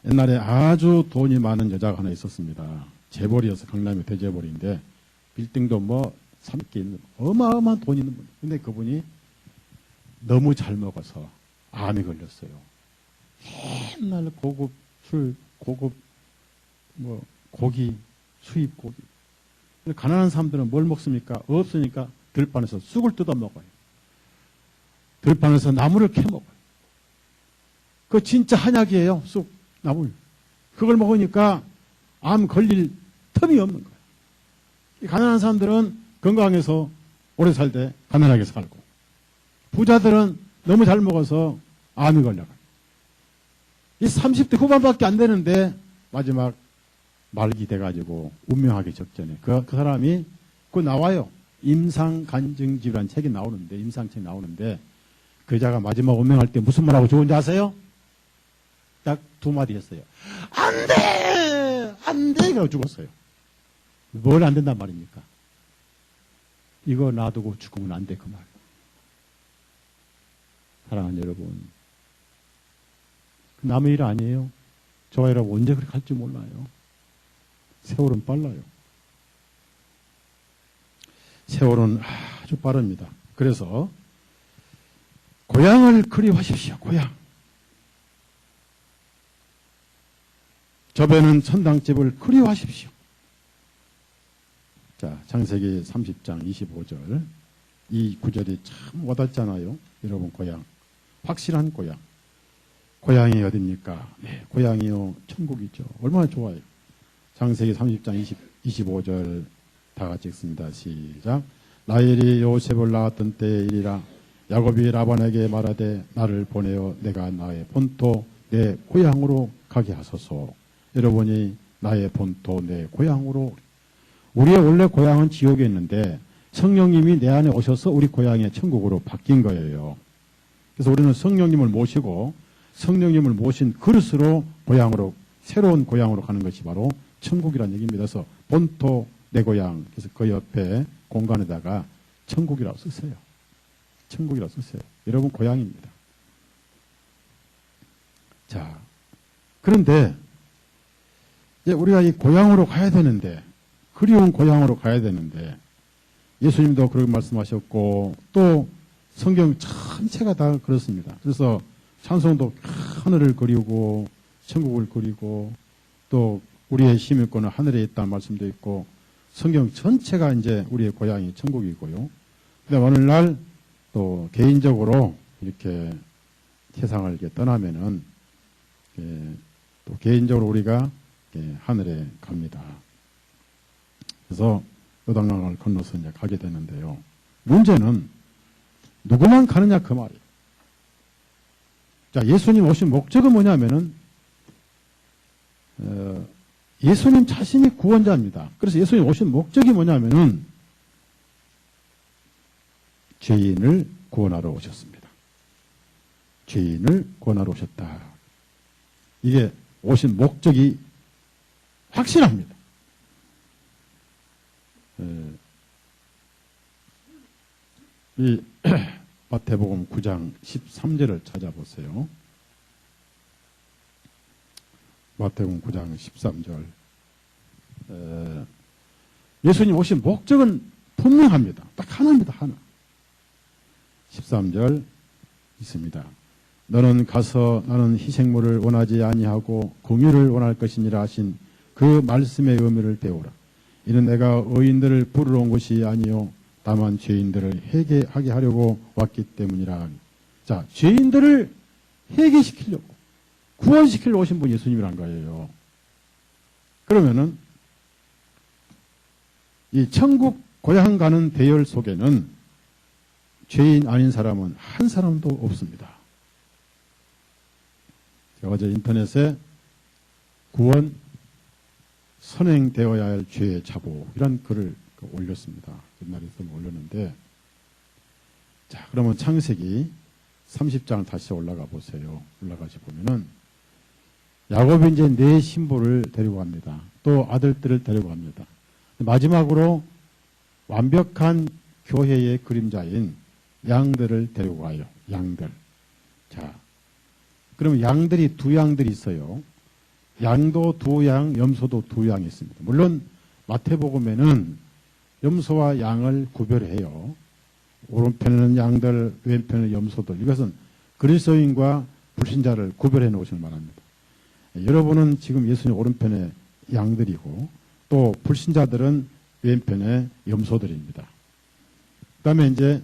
옛날에 아주 돈이 많은 여자가 하나 있었습니다. 재벌이어서 강남의 대재벌인데 빌딩도 뭐 3개 있는 어마어마한 돈 있는 분. 근데 그분이 너무 잘 먹어서 암이 걸렸어요. 맨날 고급 술, 고급 뭐 고기, 수입 고기. 가난한 사람들은 뭘 먹습니까? 없으니까 들판에서 쑥을 뜯어 먹어요. 들판에서 나무를 캐 먹어요. 그거 진짜 한약이에요. 쑥, 나물. 그걸 먹으니까 암 걸릴 틈이 없는 거예요. 가난한 사람들은 건강해서 오래 살되 가난하게 살고, 부자들은 너무 잘 먹어서 암이 걸려가요. 이 30대 후반밖에 안 되는데 마지막 말기 돼가지고 운명하기 적전에 그 사람이 그 나와요. 임상간증지라는 책이 나오는데, 임상책이 나오는데 그 여자가 마지막 운명할 때 무슨 말하고 죽은지 아세요? 딱 두 마디 했어요. 안 돼! 안 돼! 이러고 죽었어요. 뭘 안 된단 말입니까? 이거 놔두고 죽으면 안 돼, 그 말. 사랑하는 여러분, 남의 일 아니에요. 저와 여러분 언제 그렇게 갈지 몰라요. 세월은 빨라요. 세월은 아주 빠릅니다. 그래서 고향을 그리워하십시오. 고향. 저배는 천당집을 그리워하십시오. 자, 창세기 30장 25절. 이 구절이 참 와닿잖아요. 여러분, 고향. 확실한 고향. 고향이 어딥니까? 네, 고향이요. 천국이죠. 얼마나 좋아요. 창세기 30장 25절 다 같이 읽습니다. 시작. 라헬이 요셉을 낳았던 때의 일이라. 야곱이 라반에게 말하되 나를 보내어 내가 나의 본토 내 고향으로 가게 하소서. 여러분이 나의 본토 내 고향으로. 우리의 원래 고향은 지옥에 있는데 성령님이 내 안에 오셔서 우리 고향의 천국으로 바뀐 거예요. 그래서 우리는 성령님을 모시고 성령님을 모신 그릇으로 고향으로, 새로운 고향으로 가는 것이 바로 천국이라는 얘기입니다. 그래서 본토 내 고향, 그래서 그 옆에 공간에다가 천국이라고 쓰세요. 천국이라고 쓰세요. 여러분 고향입니다. 자, 그런데 이제 우리가 이 고향으로 가야 되는데, 그리운 고향으로 가야 되는데, 예수님도 그렇게 말씀하셨고 또 성경 전체가 다 그렇습니다. 그래서 찬송도 하늘을 그리고 천국을 그리고 또 우리의 시민권은 하늘에 있다는 말씀도 있고, 성경 전체가 이제 우리의 고향이 천국이고요. 근데 어느 날 또 개인적으로 이렇게 세상을 이렇게 떠나면은 또 개인적으로 우리가 하늘에 갑니다. 그래서 요단강을 건너서 이제 가게 되는데요. 문제는 누구만 가느냐 그 말이에요. 자, 예수님 오신 목적은 뭐냐면은 예수님 자신이 구원자입니다. 그래서 예수님 오신 목적이 뭐냐면은 죄인을 구원하러 오셨습니다. 죄인을 구원하러 오셨다. 이게 오신 목적이 확신합니다. 이 마태복음 9장 13절을 찾아보세요. 마태복음 9장 13절. 예수님 오신 목적은 분명합니다. 딱 하나입니다. 하나. 13절 있습니다. 너는 가서 나는 희생물을 원하지 아니하고 공의를 원할 것이니라 하신 그 말씀의 의미를 배우라. 이는 내가 의인들을 부르러 온 것이 아니요 다만 죄인들을 회개하게 하려고 왔기 때문이라. 자, 죄인들을 회개시키려고 구원시키려고 오신 분이 예수님이란 거예요. 그러면은 이 천국 고향 가는 대열 속에는 죄인 아닌 사람은 한 사람도 없습니다. 제가 어제 인터넷에 구원 선행되어야 할 죄의 자복 이런 글을 올렸습니다. 옛날에 좀 올렸는데, 자, 그러면 창세기 30장을 다시 올라가 보세요. 올라가시 보면은 야곱이 이제 네 신부를 데리고 갑니다. 또 아들들을 데리고 갑니다. 마지막으로 완벽한 교회의 그림자인 양들을 데리고 가요. 양들. 자, 그러면 양들이 두 양들이 있어요. 양도 두 양, 염소도 두 양이 있습니다. 물론 마태복음에는 염소와 양을 구별해요. 오른편에는 양들, 왼편에는 염소들. 이것은 그리스도인과 불신자를 구별해 놓으시길 바랍니다. 여러분은 지금 예수님 오른편에 양들이고 또 불신자들은 왼편에 염소들입니다. 그 다음에 이제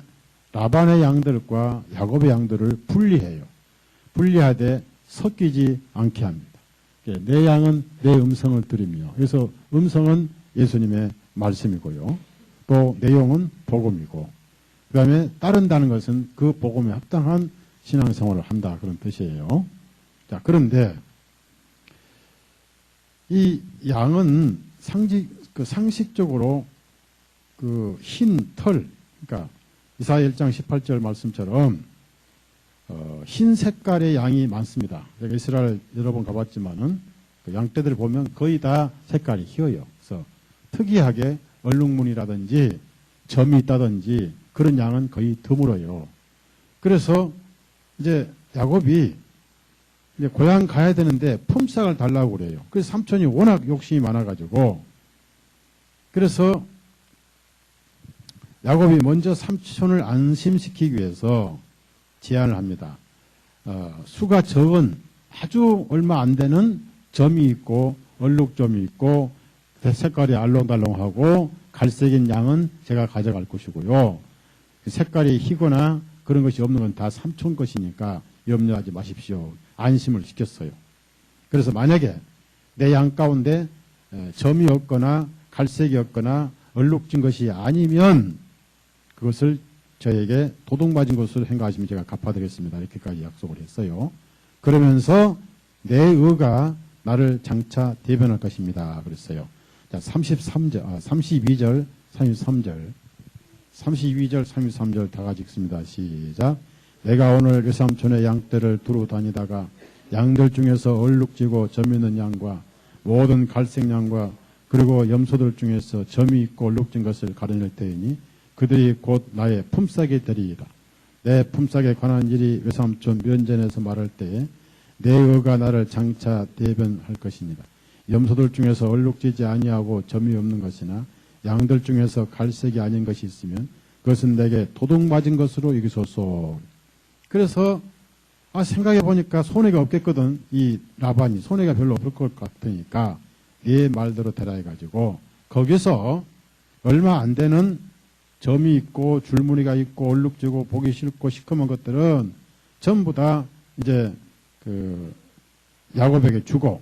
라반의 양들과 야곱의 양들을 분리해요. 분리하되 섞이지 않게 합니다. 내 양은 내 음성을 들으며, 그래서 음성은 예수님의 말씀이고요. 또 내용은 복음이고, 그 다음에 따른다는 것은 그 복음에 합당한 신앙생활을 한다, 그런 뜻이에요. 자, 그런데 이 양은 상식적으로 그 흰 털, 그러니까 이사야 1장 18절 말씀처럼 흰 색깔의 양이 많습니다. 제가 이스라엘 여러 번 가봤지만은 그 양떼들 보면 거의 다 색깔이 희어요. 그래서 특이하게 얼룩무늬라든지 점이 있다든지 그런 양은 거의 드물어요. 그래서 이제 야곱이 이제 고향 가야 되는데 품삯을 달라고 그래요. 그래서 삼촌이 워낙 욕심이 많아가지고, 그래서 야곱이 먼저 삼촌을 안심시키기 위해서 제안을 합니다. 수가 적은 아주 얼마 안 되는 점이 있고 얼룩점이 있고 색깔이 알록달록하고 갈색인 양은 제가 가져갈 것이고요. 색깔이 희거나 그런 것이 없는 건 다 삼촌 것이니까 염려하지 마십시오. 안심을 시켰어요. 그래서 만약에 내 양 가운데 점이 없거나 갈색이 없거나 얼룩진 것이 아니면 그것을 저에게 도둑 맞은 것으로 행가하시면 제가 갚아드리겠습니다. 이렇게까지 약속을 했어요. 그러면서 내 의가 나를 장차 대변할 것입니다. 그랬어요. 자, 32절, 33절. 32절, 33절 다 같이 읽습니다. 시작. 내가 오늘 외삼촌의 양떼를 두루 다니다가 양들 중에서 얼룩지고 점 있는 양과 모든 갈색 양과 그리고 염소들 중에서 점이 있고 얼룩진 것을 가려낼 테이니 그들이 곧 나의 품삯이 되리이다. 내 품삯에 관한 일이 외삼촌 면전에서 말할 때에 내 의가 나를 장차 대변할 것입니다. 염소들 중에서 얼룩지지 아니하고 점이 없는 것이나 양들 중에서 갈색이 아닌 것이 있으면 그것은 내게 도둑 맞은 것으로 여기소서. 그래서 생각해 보니까 손해가 없겠거든. 이 라반이 손해가 별로 없을 것 같으니까 네 말대로 되라 해가지고 거기서 얼마 안 되는 점이 있고 줄무늬가 있고 얼룩지고 보기 싫고 시커먼 것들은 전부 다 이제 그 야곱에게 주고,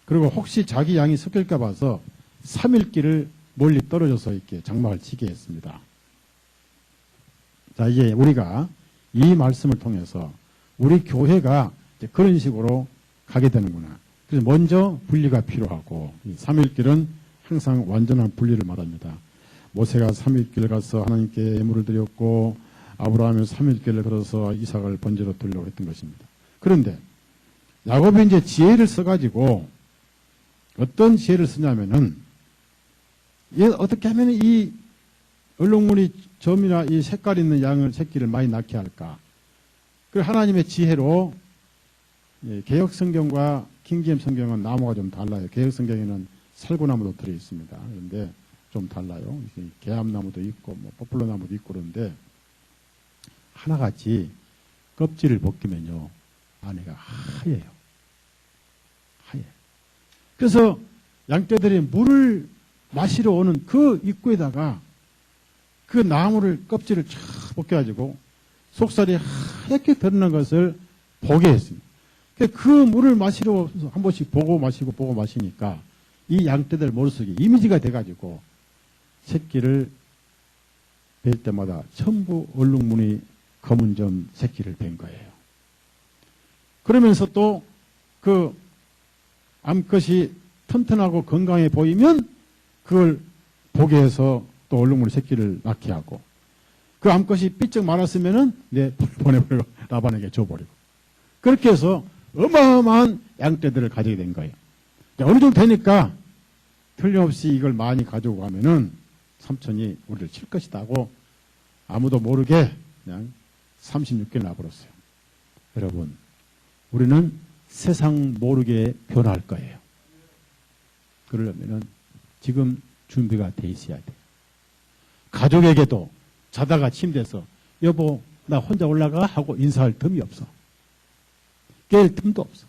그리고 혹시 자기 양이 섞일까 봐서 3일길을 멀리 떨어져서 이렇게 장막을 치게 했습니다. 자, 이제 우리가 이 말씀을 통해서 우리 교회가 이제 그런 식으로 가게 되는구나. 그래서 먼저 분리가 필요하고, 3일길은 항상 완전한 분리를 말합니다. 모세가 3일길 가서 하나님께 예물을 드렸고 아브라함이 3일길을 걸어서 이삭을 번제로 드리려고 했던 것입니다. 그런데 야곱이 이제 지혜를 써가지고 어떤 지혜를 쓰냐면은, 어떻게 하면 이 얼룩무늬 점이나 이 색깔 있는 양을, 새끼를 많이 낳게 할까? 그 하나님의 지혜로, 개혁 성경과 킹제임스 성경은 나무가 좀 달라요. 개혁 성경에는 살구나무도 들어 있습니다. 그런데 좀 달라요. 개암나무도 있고, 포플러나무도 있고 그런데, 하나같이 껍질을 벗기면요, 안에가 하얘요. 하얘. 그래서 양떼들이 물을 마시러 오는 그 입구에다가 그 나무를, 껍질을 쫙 벗겨가지고 속살이 하얗게 드러난 것을 보게 했습니다. 그 물을 마시러 한 번씩 보고 마시고 보고 마시니까 이 양떼들 머릿속에 이미지가 돼가지고 새끼를 뵐 때마다 전부 얼룩무늬 검은 점 새끼를 뵌 거예요. 그러면서 또 그 암컷이 튼튼하고 건강해 보이면 그걸 보게 해서 또 얼룩무늬 새끼를 낳게 하고, 그 암컷이 삐쩍 말았으면은 보내버리고 라반에게 줘버리고, 그렇게 해서 어마어마한 양떼들을 가지게 된 거예요. 어느 정도 되니까 틀림없이 이걸 많이 가지고 가면은 삼촌이 우리를 칠 것이다 하고 아무도 모르게 그냥 36개를 놔버렸어요. 여러분, 우리는 세상 모르게 변할 거예요. 그러려면은 지금 준비가 돼 있어야 돼요. 가족에게도 자다가 침대에서 여보 나 혼자 올라가 하고 인사할 틈이 없어. 깰 틈도 없어.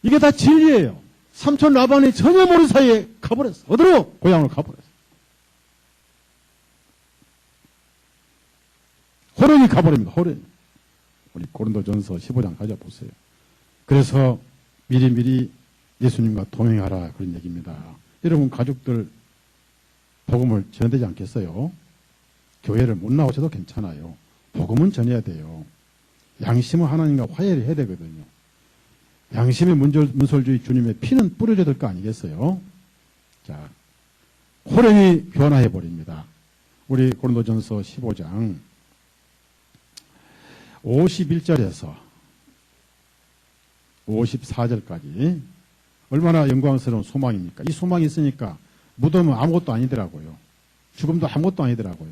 이게 다 진리예요. 삼촌 라반이 전혀 모르는 사이에 가버렸어. 어디로? 고향으로 가버렸어. 호련이 가버립니다. 호련이. 우리 고린도전서 15장 가져보세요. 그래서 미리미리 예수님과 동행하라 그런 얘기입니다. 여러분 가족들 복음을 전해야 되지 않겠어요? 교회를 못 나오셔도 괜찮아요. 복음은 전해야 돼요. 양심은 하나님과 화해를 해야 되거든요. 양심의 문설주의 주님의 피는 뿌려져야 될 거 아니겠어요? 자, 호련히 변화해버립니다. 우리 고린도전서 15장 51절에서 54절까지 얼마나 영광스러운 소망입니까? 이 소망이 있으니까 무덤은 아무것도 아니더라고요. 죽음도 아무것도 아니더라고요.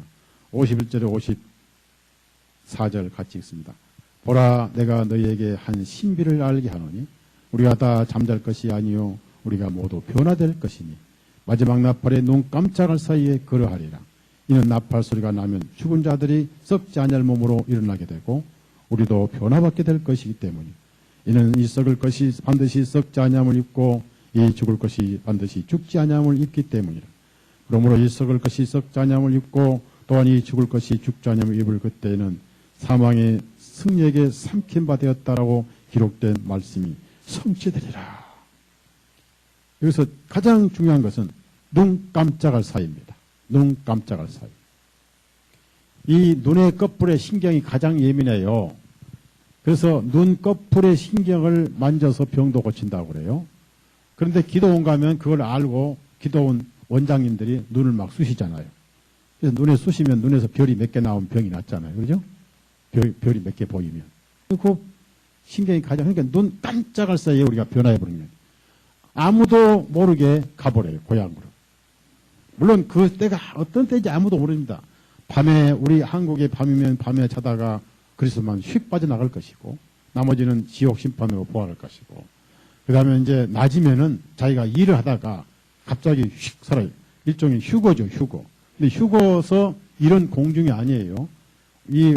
51절에 54절 같이 읽습니다. 보라 내가 너희에게 한 신비를 알게 하노니 우리가 다 잠잘 것이 아니요 우리가 모두 변화될 것이니 마지막 나팔에 눈 깜짝할 사이에 그러하리라. 이는 나팔 소리가 나면 죽은 자들이 썩지 아니할 몸으로 일어나게 되고 우리도 변화받게 될 것이기 때문이니 이는 이 썩을 것이 반드시 썩지 아니함을 입고 이 죽을 것이 반드시 죽지 아니함을 입기 때문이라. 그러므로 이 썩을 것이 썩지 아니함을 입고 또한 이 죽을 것이 죽지 아니함을 입을 그때에는 사망의 승리에게 삼킨 바 되었다라고 기록된 말씀이 성취되리라. 여기서 가장 중요한 것은 눈 깜짝할 사이입니다. 눈 깜짝할 사이. 이 눈의 끝불의 신경이 가장 예민해요. 그래서 눈 끝불의 신경을 만져서 병도 고친다고 그래요. 그런데 기도원 가면 그걸 알고 기도원 원장님들이 눈을 막 쑤시잖아요. 그래서 눈에 쑤시면 눈에서 별이 몇 개 나오면 병이 낫잖아요. 그죠? 별이 몇 개 보이면. 그 신경이 가장, 그러니까 눈 깜짝할 사이에 우리가 변화해버리면 아무도 모르게 가버려요. 고향으로. 물론 그 때가 어떤 때인지 아무도 모릅니다. 밤에, 우리 한국의 밤이면 밤에 자다가 그리스도만 휙 빠져나갈 것이고, 나머지는 지옥 심판으로 보아할 것이고, 그 다음에 이제 낮이면은 자기가 일을 하다가 갑자기 휙 사라요. 일종의 휴거죠, 휴거. 근데 휴거서 이런 공중이 아니에요. 이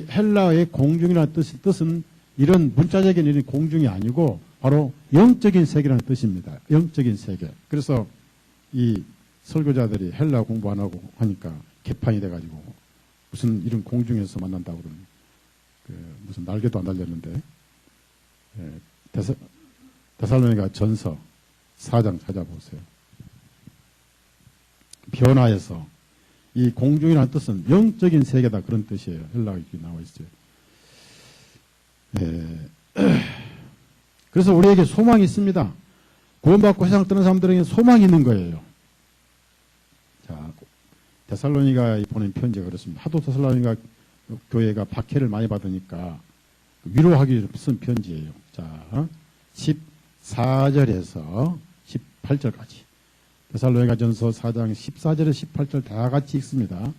헬라의 공중이라는 뜻은 이런 문자적인 이런 공중이 아니고 바로 영적인 세계라는 뜻입니다. 영적인 세계. 그래서 이 설교자들이 헬라 공부 안 하고 하니까 개판이 돼가지고 무슨 이런 공중에서 만난다고 그러는 무슨 날개도 안 달렸는데 데살로니가 전서 4장 찾아보세요. 변화해서 이 공중이라는 뜻은 영적인 세계다 그런 뜻이에요. 헬라어 이렇게 나와 있어요. 그래서 우리에게 소망이 있습니다. 구원받고 세상 떠난 사람들에게 소망이 있는 거예요. 자, 데살로니가 보낸 편지가 그렇습니다. 하도 데살로니가 교회가 박해를 많이 받으니까 위로하기 위해서 쓴 편지예요. 자, 14절에서 18절까지. 데살로니가전서 4장 14절에서 18절 다 같이 읽습니다.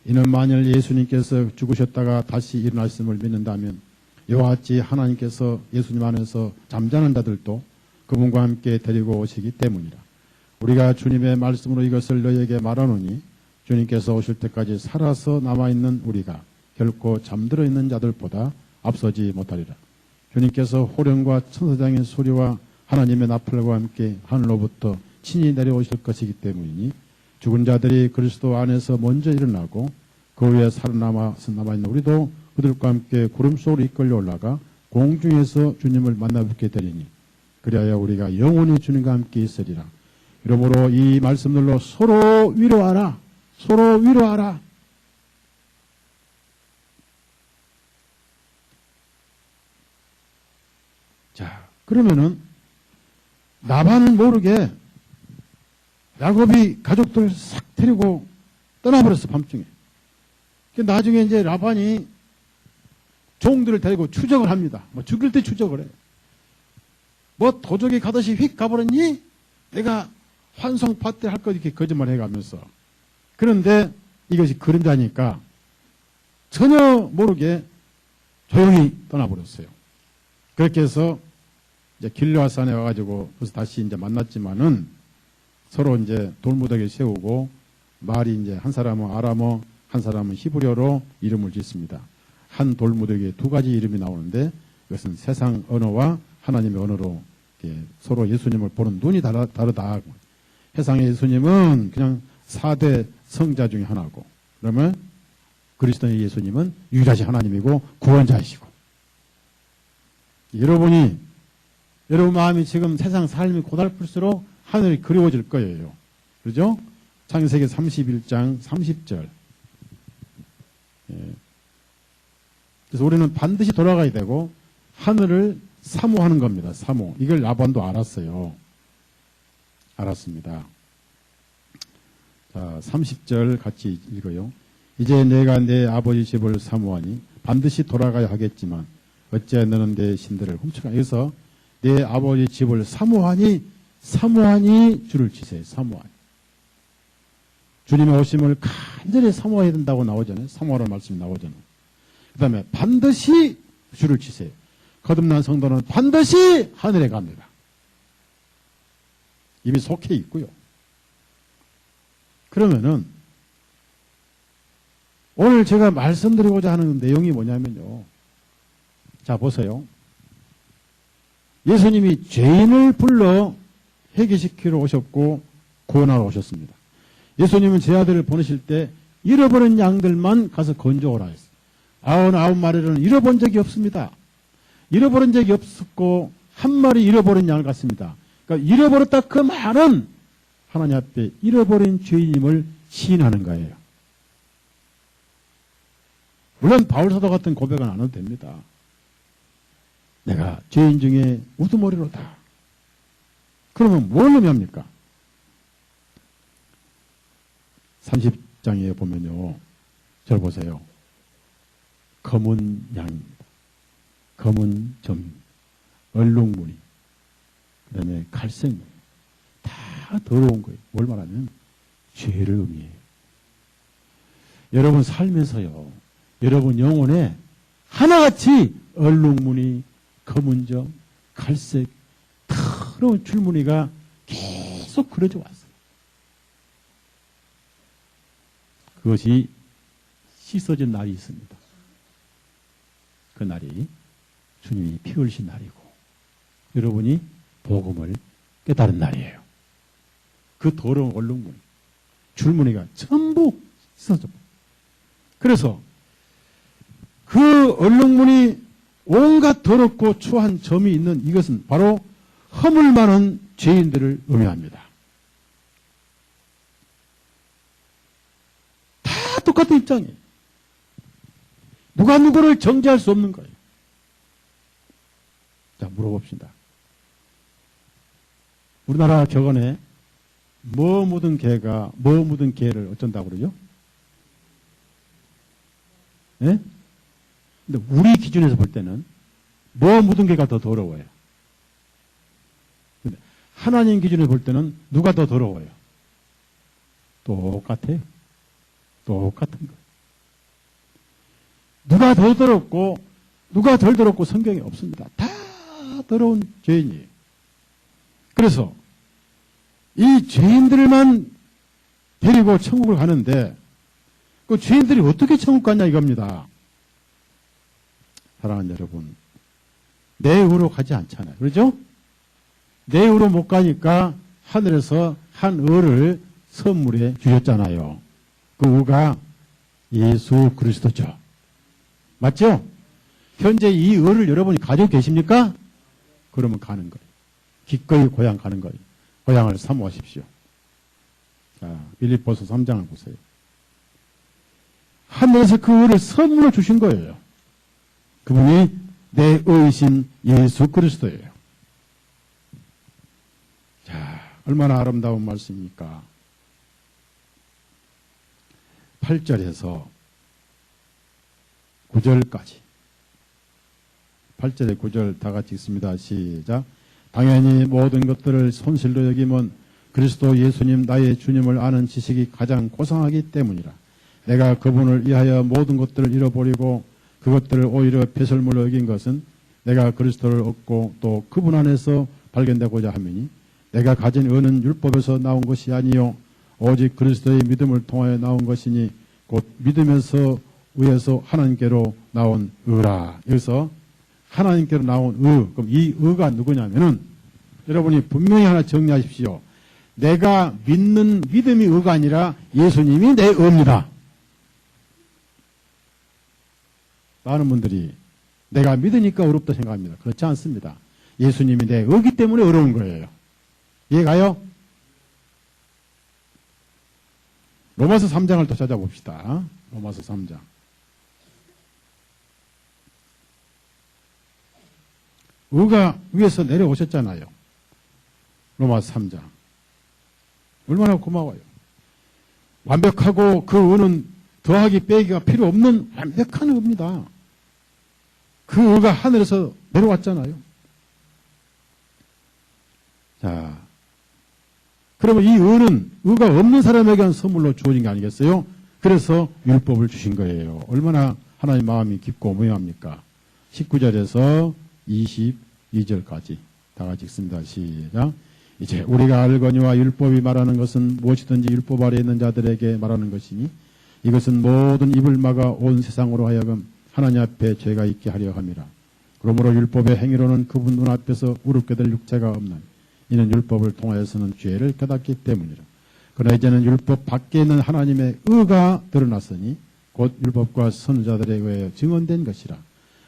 이는 만일 예수님께서 죽으셨다가 다시 일어나심을 믿는다면 이와 같이 하나님께서 예수님 안에서 잠자는 자들도 그분과 함께 데리고 오시기 때문이라. 우리가 주님의 말씀으로 이것을 너희에게 말하노니 주님께서 오실 때까지 살아서 남아있는 우리가 결코 잠들어 있는 자들보다 앞서지 못하리라. 주님께서 호령과 천사장의 소리와 하나님의 나팔과 함께 하늘로부터 친히 내려오실 것이기 때문이니 죽은 자들이 그리스도 안에서 먼저 일어나고 그 후에 남아있는 우리도 그들과 함께 구름 속으로 이끌려 올라가 공중에서 주님을 만나 뵙게 되리니 그리하여 우리가 영원히 주님과 함께 있으리라. 이러므로 이 말씀들로 서로 위로하라. 서로 위로하라. 자, 그러면은 나만은 모르게 야곱이 가족들 싹 데리고 떠나버렸어, 밤중에. 나중에 이제 라반이 종들을 데리고 추적을 합니다. 뭐 죽일 때 추적을 해. 뭐 도적이 가듯이 휙 가버렸니? 내가 환송 파티 할 거 이렇게 거짓말 해가면서. 그런데 이것이 그림자니까 전혀 모르게 조용히 떠나버렸어요. 그렇게 해서 이제 길르앗산에 와가지고 그래서 다시 이제 만났지만은 서로 이제 돌무더기를 세우고 말이 이제 한 사람은 아람어, 한 사람은 히브리어로 이름을 짓습니다. 한 돌무더기에 두 가지 이름이 나오는데 이것은 세상 언어와 하나님의 언어로 서로 예수님을 보는 눈이 다르다. 세상의 예수님은 그냥 4대 성자 중에 하나고, 그러면 그리스도의 예수님은 유일하신 하나님이고 구원자이시고. 여러분 마음이 지금 세상 삶이 고달플수록 하늘이 그리워질 거예요. 그러죠? 창세기 31장 30절. 그래서 우리는 반드시 돌아가야 되고 하늘을 사모하는 겁니다. 사모. 이걸 라반도 알았어요. 알았습니다. 자, 30절 같이 읽어요. 이제 내가 내 아버지 집을 사모하니 반드시 돌아가야 하겠지만 어찌하여 너는 내 신들을 훔쳐가. 여기서 내 아버지 집을 사모하니 주를 치세요. 사모하니. 주님의 오심을 간절히 사모해야 된다고 나오잖아요. 사모하라는 말씀이 나오잖아요. 그 다음에 반드시 주를 치세요. 거듭난 성도는 반드시 하늘에 갑니다. 이미 속해 있고요. 그러면은 오늘 제가 말씀드리고자 하는 내용이 뭐냐면요. 자, 보세요. 예수님이 죄인을 불러 회개시키러 오셨고 구원하러 오셨습니다. 예수님은 제 아들을 보내실 때 잃어버린 양들만 가서 건져오라 했어요. 99마리는 잃어본 적이 없습니다. 잃어버린 적이 없었고 한 마리 잃어버린 양을 갖습니다. 그러니까 잃어버렸다 그 말은 하나님 앞에 잃어버린 죄인임을 시인하는 거예요. 물론 바울사도 같은 고백은 안 해도 됩니다. 내가 죄인 중에 우두머리로다. 그러면 뭘 의미합니까? 30장에 보면요. 저를 보세요. 검은 양입니다. 검은 점, 얼룩무늬, 그 다음에 갈색 무늬. 다 더러운 거예요. 뭘 말하면 죄를 의미해요. 여러분 삶에서요. 여러분 영혼에 하나같이 얼룩무늬, 검은 점, 갈색, 더러운 줄무늬가 계속 그려져 왔어요. 그것이 씻어진 날이 있습니다. 그 날이 주님이 피 흘리신 날이고 여러분이 복음을 깨달은 날이에요. 그 더러운 얼룩무늬, 줄무늬가 전부 씻어져. 그래서 그 얼룩무늬 온갖 더럽고 추한 점이 있는 이것은 바로 허물 많은 죄인들을 의미합니다. 다 똑같은 입장이에요. 누가 누구를 정죄할 수 없는 거예요. 자, 물어봅시다. 우리나라 격언에 뭐 묻은 개가 뭐 묻은 개를 어쩐다고 그러죠? 예? 근데 우리 기준에서 볼 때는 뭐 묻은 개가 더 더러워요. 하나님 기준으로 볼 때는 누가 더 더러워요? 똑같아요. 똑같은 거예요. 누가 더 더럽고 누가 덜 더럽고 성경에 없습니다. 다 더러운 죄인이에요. 그래서 이 죄인들만 데리고 천국을 가는데 그 죄인들이 어떻게 천국 갔냐 이겁니다. 사랑하는 여러분, 내 의로 가지 않잖아요. 그렇죠? 내 의로 못 가니까 하늘에서 한 의를 선물해 주셨잖아요. 그 의가 예수 그리스도죠. 맞죠? 현재 이 의를 여러분이 가지고 계십니까? 그러면 가는 거예요. 기꺼이 고향 가는 거예요. 고향을 사모하십시오. 자, 빌립보서 3장을 보세요. 하늘에서 그 의를 선물로 주신 거예요. 그분이 내 의이신 예수 그리스도예요. 자, 얼마나 아름다운 말씀입니까? 8절에서 9절까지. 8절에 9절 다 같이 읽습니다. 시작. 당연히 모든 것들을 손실로 여기면 그리스도 예수님 나의 주님을 아는 지식이 가장 고상하기 때문이라. 내가 그분을 위하여 모든 것들을 잃어버리고 그것들을 오히려 배설물로 여긴 것은 내가 그리스도를 얻고 또 그분 안에서 발견되고자 함이니 내가 가진 의는 율법에서 나온 것이 아니요 오직 그리스도의 믿음을 통하여 나온 것이니 곧 믿음에서 의에서 하나님께로 나온 의라. 여기서 하나님께로 나온 의. 그럼 이 의가 누구냐면은 여러분이 분명히 하나 정리하십시오. 내가 믿는 믿음이 의가 아니라 예수님이 내 의입니다. 많은 분들이 내가 믿으니까 어렵다 생각합니다. 그렇지 않습니다. 예수님이 내 의기 때문에 어려운 거예요. 이해가요? 로마서 3장을 또 찾아봅시다. 로마서 3장. 의가 위에서 내려오셨잖아요. 로마서 3장. 얼마나 고마워요. 완벽하고 그 의는 더하기 빼기가 필요 없는 완벽한 의입니다. 그 의가 하늘에서 내려왔잖아요. 자, 그러면 이 의는 의가 없는 사람에게는 선물로 주어진 게 아니겠어요? 그래서 율법을 주신 거예요. 얼마나 하나님 마음이 깊고 무용합니까? 19절에서 22절까지 다 같이 읽습니다. 시작. 이제 우리가 알거니와 율법이 말하는 것은 무엇이든지 율법 아래 있는 자들에게 말하는 것이니 이것은 모든 입을 막아 온 세상으로 하여금 하나님 앞에 죄가 있게 하려 함이라. 그러므로 율법의 행위로는 그분 눈앞에서 우습게 될 육체가 없나니 이는 율법을 통하여서는 죄를 깨닫기 때문이라. 그러나 이제는 율법 밖에 있는 하나님의 의가 드러났으니 곧 율법과 선지자들에 의해 증언된 것이라.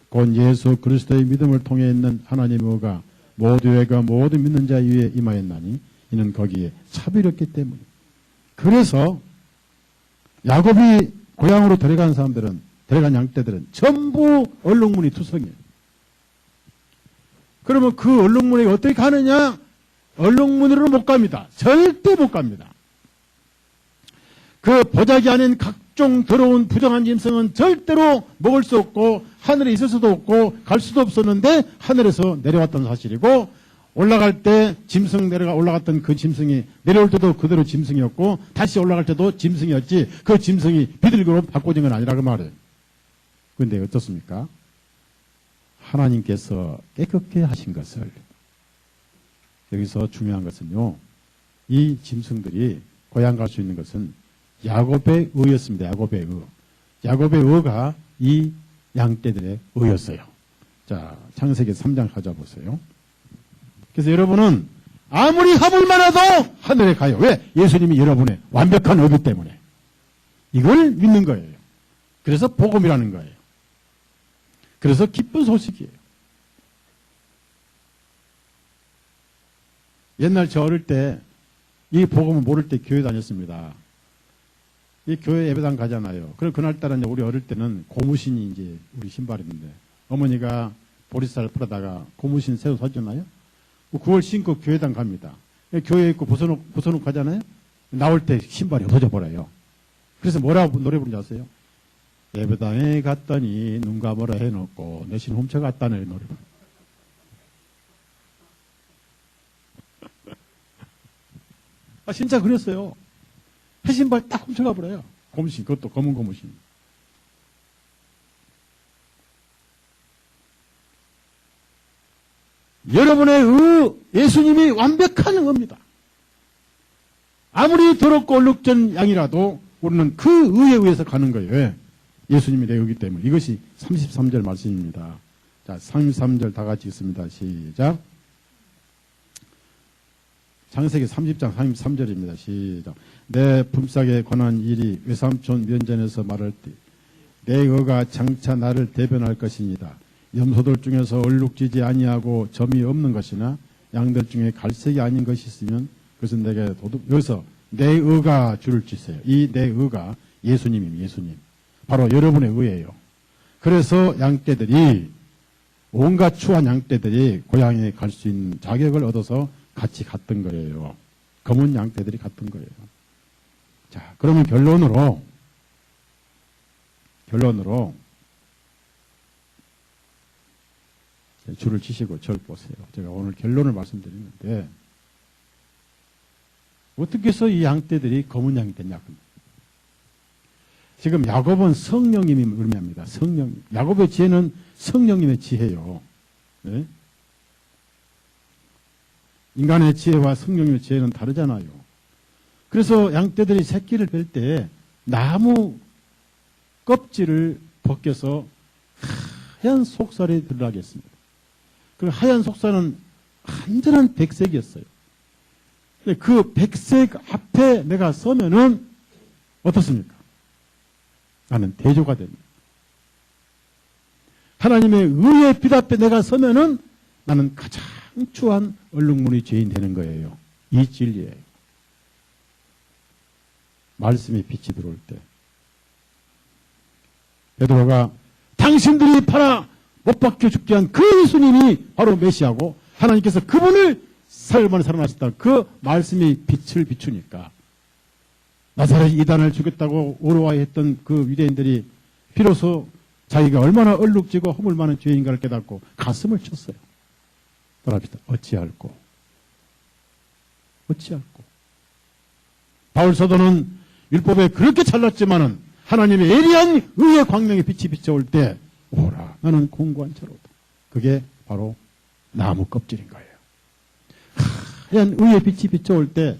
곧 예수 그리스도의 믿음을 통해 있는 하나님의 의가 모두에게 모든 믿는 자 위에 임하였나니 이는 거기에 차별이었기 때문이다. 그래서 야곱이 고향으로 데려간 사람들은, 데려간 양떼들은 전부 얼룩무늬 투성이에요. 그러면 그 얼룩무늬가 어떻게 가느냐? 얼룩무늬로 못 갑니다. 절대 못 갑니다. 그 보자기 아닌 각종 더러운 부정한 짐승은 절대로 먹을 수 없고 하늘에 있을 수도 없고 갈 수도 없었는데 하늘에서 내려왔던 사실이고 올라갈 때 짐승 올라갔던 그 짐승이 내려올 때도 그대로 짐승이었고 다시 올라갈 때도 짐승이었지 그 짐승이 비둘기로 바꿔진 건 아니라 그 말이에요. 그런데 어떻습니까? 하나님께서 깨끗게 하신 것을 여기서 중요한 것은요. 이 짐승들이 고향 갈 수 있는 것은 야곱의 의였습니다. 야곱의 의. 야곱의 의가 이 양떼들의 의였어요. 자, 창세기 3장 찾아보세요. 그래서 여러분은 아무리 하물만 해도 하늘에 가요. 왜? 예수님이 여러분의 완벽한 의기 때문에. 이걸 믿는 거예요. 그래서 복음이라는 거예요. 그래서 기쁜 소식이에요. 옛날 저 어릴 때 이 복음을 모를 때 교회 다녔습니다. 이 교회 예배당 가잖아요. 그럼 그날따라 이제 우리 어릴 때는 고무신이 이제 우리 신발인데 어머니가 보리쌀 풀어다가 고무신 새로 사주나요? 그걸 신고 교회당 갑니다. 교회에 있고 벗어놓고 가잖아요? 나올 때 신발이 없어져 버려요. 그래서 뭐라고 노래 부르는지 아세요? 예배당에 갔더니 눈 감으라 해놓고 내 신 훔쳐갔다네 노래. 진짜 그랬어요. 해신발 딱 훔쳐가 버려요. 고무신, 그것도 검은 고무신. 여러분의 예수님이 완벽한 의입니다. 아무리 더럽고 얼룩진 양이라도 우리는 그 의에 의해서 가는 거예요. 왜? 예수님이 내 의기 때문에. 이것이 33절 말씀입니다. 자, 33절 다 같이 읽습니다. 시작. 창세기 30장 33절입니다. 시작. 내 품삯에 관한 일이 외삼촌 면전에서 말할 때 내 의가 장차 나를 대변할 것이니다. 염소들 중에서 얼룩지지 아니하고 점이 없는 것이나 양들 중에 갈색이 아닌 것이 있으면 그것은 내게 여기서 내 의가 줄을 치세요. 이 내 의가 예수님입니다. 예수님. 바로 여러분의 의예요. 그래서 양떼들이 온갖 추한 양떼들이 고향에 갈 수 있는 자격을 얻어서 같이 갔던 거예요. 검은 양떼들이 갔던 거예요. 자, 그러면 결론으로 줄을 치시고 저를 보세요. 제가 오늘 결론을 말씀드리는데 어떻게 해서 이 양떼들이 검은 양이 됐냐. 지금 야곱은 성령님이 의미합니다. 성령. 야곱의 지혜는 성령님의 지혜예요. 네? 인간의 지혜와 성령님의 지혜는 다르잖아요. 그래서 양떼들이 새끼를 뵐 때 나무 껍질을 벗겨서 하얀 속살이 드러나게 했습니다. 그 하얀 속살은 완전한 백색이었어요. 근데 그 백색 앞에 내가 서면은 어떻습니까? 나는 대조가 됩니다. 하나님의 의의 빛 앞에 내가 서면은 나는 가장 추한 얼룩무늬 죄인 되는 거예요. 이 진리예요. 말씀이 빛이 들어올 때. 베드로가 당신들이 팔아 못 박혀 죽지 않은 그 예수님이 바로 메시아고 하나님께서 그분을 살만에 살아나셨다. 그 말씀이 빛을 비추니까 나사렛 이단을 죽였다고 오로와했던 그 유대인들이 비로소 자기가 얼마나 얼룩지고 허물 많은 죄인가를 깨닫고 가슴을 쳤어요. 떠납시다. 어찌할꼬. 바울 사도는 율법에 그렇게 잘났지만은 하나님의 예리한 의의 광명의 빛이 비춰올 때 오라 나는 공고한 자로다. 그게 바로 나무 껍질인 거예요. 하얀 의의 빛이 비춰올 때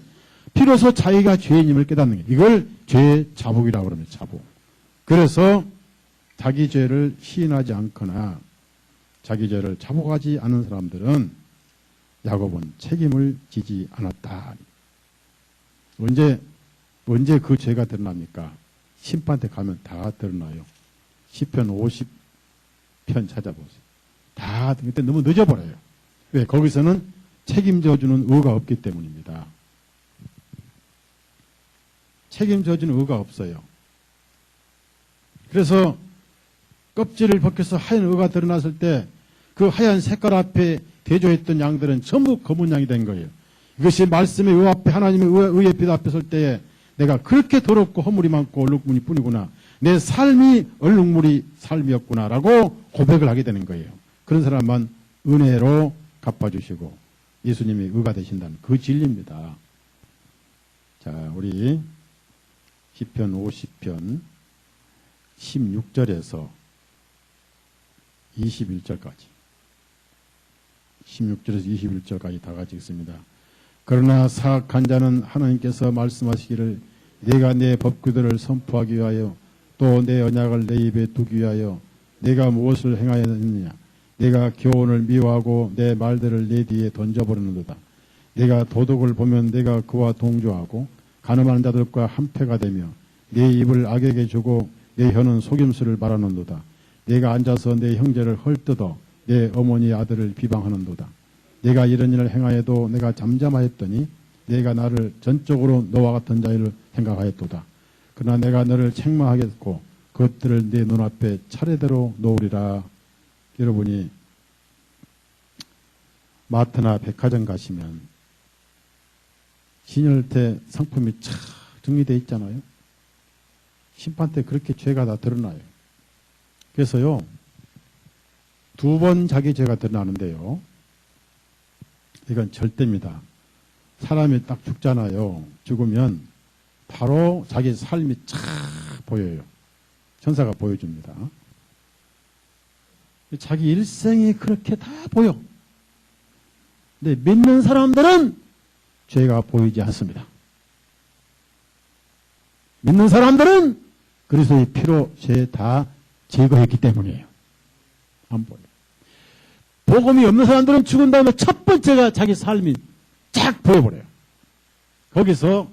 비로소 자기가 죄인임을 깨닫는 게 이걸 죄의 자복이라고 그러면 자복. 그래서 자기 죄를 시인하지 않거나 자기 죄를 자복하지 않은 사람들은 야곱은 책임을 지지 않았다. 언제 그 죄가 드러납니까? 심판대 가면 다 드러나요. 시편 50편 찾아보세요. 다 그때 너무 늦어버려요. 왜? 거기서는 책임져주는 의가 없기 때문입니다. 책임져주는 의가 없어요. 그래서 껍질을 벗겨서 하얀 의가 드러났을 때 그 하얀 색깔 앞에 대조했던 양들은 전부 검은 양이 된 거예요. 이것이 말씀의 의 앞에 하나님의 의의 빛 앞에 설 때에 내가 그렇게 더럽고 허물이 많고 얼룩무늬 뿐이구나. 내 삶이 얼룩무늬 삶이었구나라고 고백을 하게 되는 거예요. 그런 사람만 은혜로 갚아주시고 예수님이 의가 되신다는 그 진리입니다. 자, 우리 시편 50편 16절에서 21절까지 16절에서 21절까지 다 같이 읽습니다. 그러나 사악한 자는 하나님께서 말씀하시기를 내가 내 법규들을 선포하기 위하여 또 내 언약을 내 입에 두기 위하여 내가 무엇을 행하였느냐. 내가 교훈을 미워하고 내 말들을 내 뒤에 던져버리는도다. 내가 도둑을 보면 내가 그와 동조하고 가늠하는 자들과 한패가 되며 내 입을 악에게 주고 내 혀는 속임수를 말하는도다. 내가 앉아서 내 형제를 헐뜯어 내 어머니 아들을 비방하는도다. 내가 이런 일을 행하여도 내가 잠잠하였더니 내가 나를 전적으로 너와 같은 자를 생각하였도다. 그러나 내가 너를 책망하겠고 그것들을 내 눈앞에 차례대로 놓으리라. 여러분이 마트나 백화점 가시면 진열대 상품이 쫙 정리되어 있잖아요. 심판 때 그렇게 죄가 다 드러나요. 그래서요, 2번 자기 죄가 드러나는데요. 이건 절대입니다. 사람이 딱 죽잖아요. 죽으면 바로 자기 삶이 쫙 보여요. 천사가 보여줍니다. 자기 일생이 그렇게 다 보여. 근데 믿는 사람들은 죄가 보이지 않습니다. 믿는 사람들은 그리스도의 피로 죄 다 제거했기 때문이에요. 안 보여요. 복음이 없는 사람들은 죽은 다음에 첫 번째가 자기 삶이 쫙 보여버려요. 거기서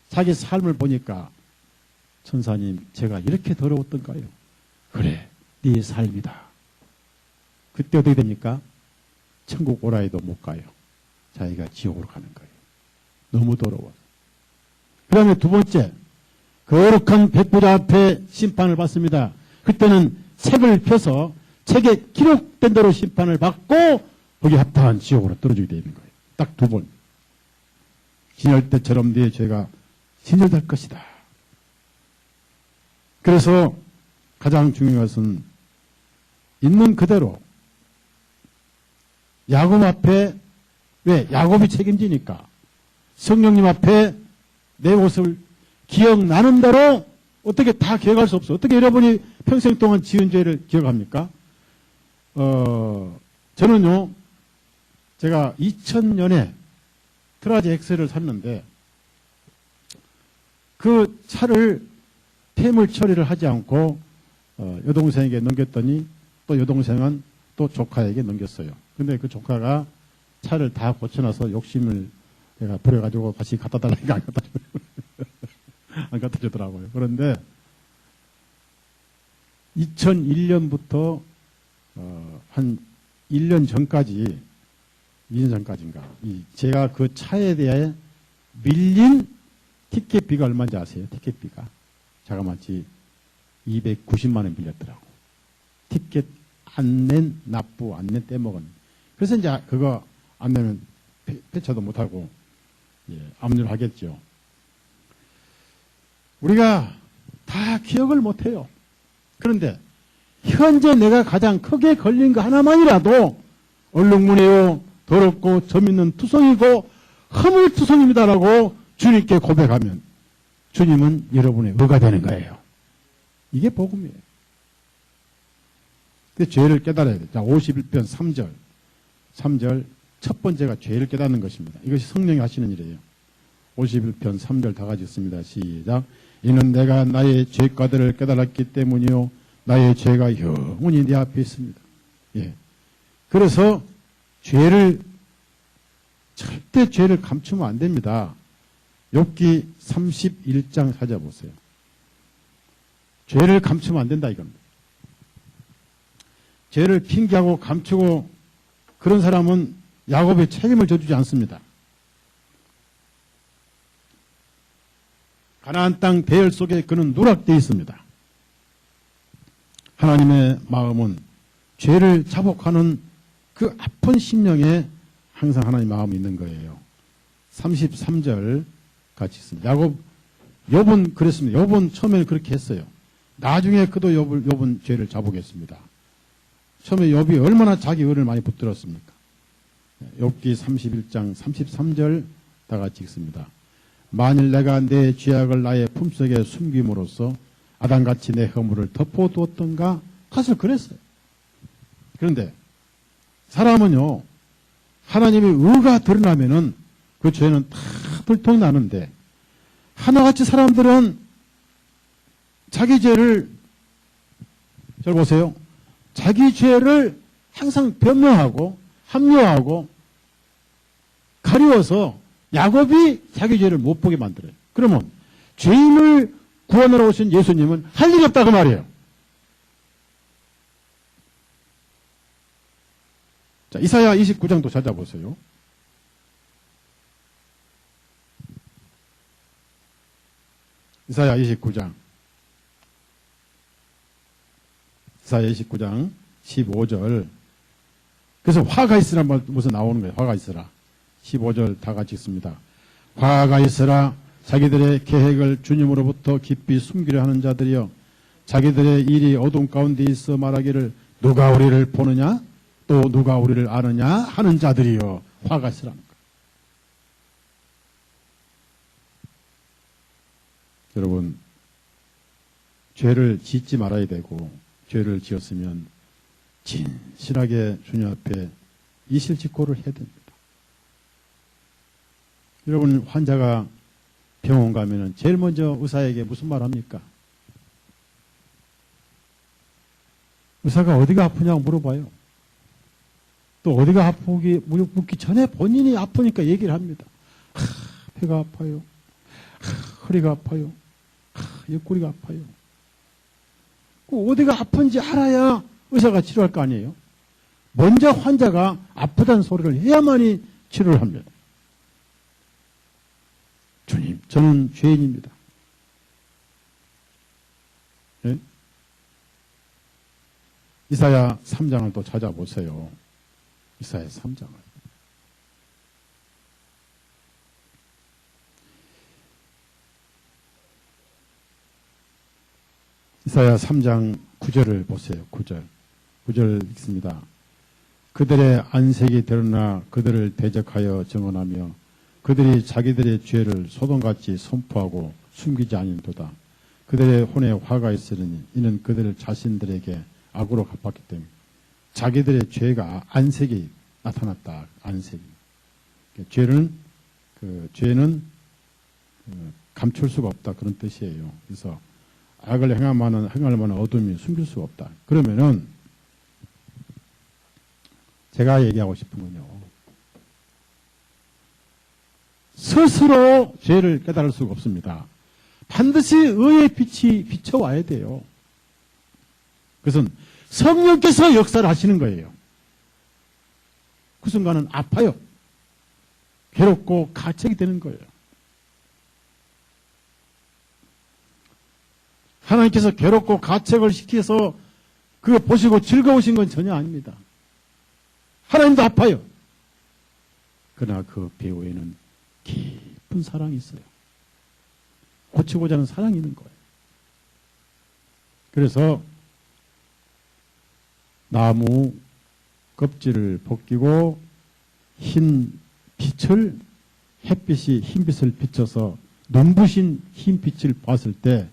자기 삶을 보니까 천사님 제가 이렇게 더러웠던가요? 그래 네 삶이다. 그때 어떻게 됩니까? 천국 오라 해도 못 가요. 자기가 지옥으로 가는 거예요. 너무 더러워. 그 다음에 두 번째 거룩한 백보자 앞에 심판을 받습니다. 그때는 책을 펴서 책에 기록된 대로 심판을 받고 거기 합당한 지옥으로 떨어지게 되는 거예요. 딱 두 번. 진열 때처럼 네 죄가 진열될 것이다. 그래서 가장 중요한 것은 있는 그대로 야곱 앞에 왜? 야곱이 책임지니까 성령님 앞에 내 모습을 기억나는 대로 어떻게 다 기억할 수 없어. 어떻게 여러분이 평생 동안 지은 죄를 기억합니까? 저는요, 제가 2000년에 트라지 X를 샀는데, 그 차를 폐물 처리를 하지 않고, 여동생에게 넘겼더니, 또 여동생은 또 조카에게 넘겼어요. 근데 그 조카가 차를 다 고쳐놔서 욕심을 내가 부려가지고 다시 갖다 달라니까 안 갖다 주더라고요. 그런데 2001년부터 한 1년 전까지 2년 전까지인가 제가 그 차에 대해 밀린 티켓비가 얼마인지 아세요? 티켓비가 자그마치 290만 원 밀렸더라고. 티켓 안 낸 납부 안 낸 떼먹은. 그래서 이제 그거 안 내면 폐차도 못하고 압류를 하겠죠. 우리가 다 기억을 못해요. 그런데 현재 내가 가장 크게 걸린 거 하나만이라도 얼룩무늬요 더럽고 점 있는 투성이고 허물투성입니다라고 주님께 고백하면 주님은 여러분의 의가 되는 거예요. 이게 복음이에요. 근데 죄를 깨달아야 돼요. 자, 51편 3절. 3절 첫 번째가 죄를 깨닫는 것입니다. 이것이 성령이 하시는 일이에요. 51편 3절 다 같이 읽습니다. 시작. 이는 내가 나의 죄가들을 깨달았기 때문이요 나의 죄가 영원히 네 앞에 있습니다. 예. 그래서 죄를 절대 죄를 감추면 안 됩니다. 욥기 31장 찾아보세요. 죄를 감추면 안 된다 이겁니다. 죄를 핑계하고 감추고 그런 사람은 야곱의 책임을 져주지 않습니다. 가나안 땅 대열 속에 그는 누락되어 있습니다. 하나님의 마음은 죄를 자복하는 그 아픈 심령에 항상 하나님 마음이 있는 거예요. 33절 같이 있습니다. 욥은 그랬습니다. 욥은 처음에는 그렇게 했어요. 나중에 그도 욥은 죄를 자복했습니다. 처음에 욥이 얼마나 자기 의를 많이 붙들었습니까? 욥기 31장 33절 다 같이 읽습니다. 만일 내가 내 죄악을 나의 품속에 숨김으로써 아담같이 내 허물을 덮어두었던가 사실 그랬어요. 그런데 사람은요 하나님의 의가 드러나면은 그 죄는 다 들통이 나는데 하나같이 사람들은 자기 죄를 잘 보세요. 자기 죄를 항상 변명하고 합리화하고 가리워서 야곱이 자기 죄를 못 보게 만들어요. 그러면 죄인을 구원하러 오신 예수님은 할 일이 없다 그 말이에요. 자, 이사야 29장도 찾아보세요. 이사야 29장 15절. 그래서 화가 있으라 무슨 나오는 거예요. 화가 있으라. 15절 다 같이 읽습니다. 화가 있으라 자기들의 계획을 주님으로부터 깊이 숨기려 하는 자들이여 자기들의 일이 어둠 가운데 있어 말하기를 누가 우리를 보느냐 또 누가 우리를 아느냐 하는 자들이여 화가 있으라는 거예요. 여러분, 죄를 짓지 말아야 되고, 죄를 지었으면 진실하게 주님 앞에 이실직고를 해야 됩니다. 여러분, 환자가 병원 가면은 제일 먼저 의사에게 무슨 말 합니까? 의사가 어디가 아프냐고 물어봐요. 또 어디가 아프기 묻기 전에 본인이 아프니까 얘기를 합니다. 배가 아파요. 허리가 아파요. 옆구리가 아파요. 어디가 아픈지 알아야 의사가 치료할 거 아니에요. 먼저 환자가 아프다는 소리를 해야만이 치료를 합니다. 주님, 저는 죄인입니다. 네? 이사야 3장을 또 찾아보세요. 이사야 3장을. 이사야 3장 9절을 보세요. 9절 읽습니다. 그들의 안색이 드러나 그들을 대적하여 증언하며 그들이 자기들의 죄를 소돔같이 선포하고 숨기지 아니도다. 그들의 혼에 화가 있으니 이는 그들 자신들에게 악으로 갚았기 때문에 자기들의 죄가 안색이 나타났다. 안색이. 죄는 감출 수가 없다. 그런 뜻이에요. 그래서 악을 행할 만한 어둠이 숨길 수가 없다. 그러면은 제가 얘기하고 싶은 건요. 스스로 죄를 깨달을 수가 없습니다. 반드시 의의 빛이 비춰와야 돼요. 그것은 성령께서 역사를 하시는 거예요. 그 순간은 아파요. 괴롭고 가책이 되는 거예요. 하나님께서 괴롭고 가책을 시켜서 그거 보시고 즐거우신 건 전혀 아닙니다. 하나님도 아파요. 그러나 그 배후에는 깊은 사랑이 있어요. 고치고자 하는 사랑이 있는 거예요. 그래서 나무 껍질을 벗기고 흰 빛을 햇빛이 흰빛을 비춰서 눈부신 흰빛을 봤을 때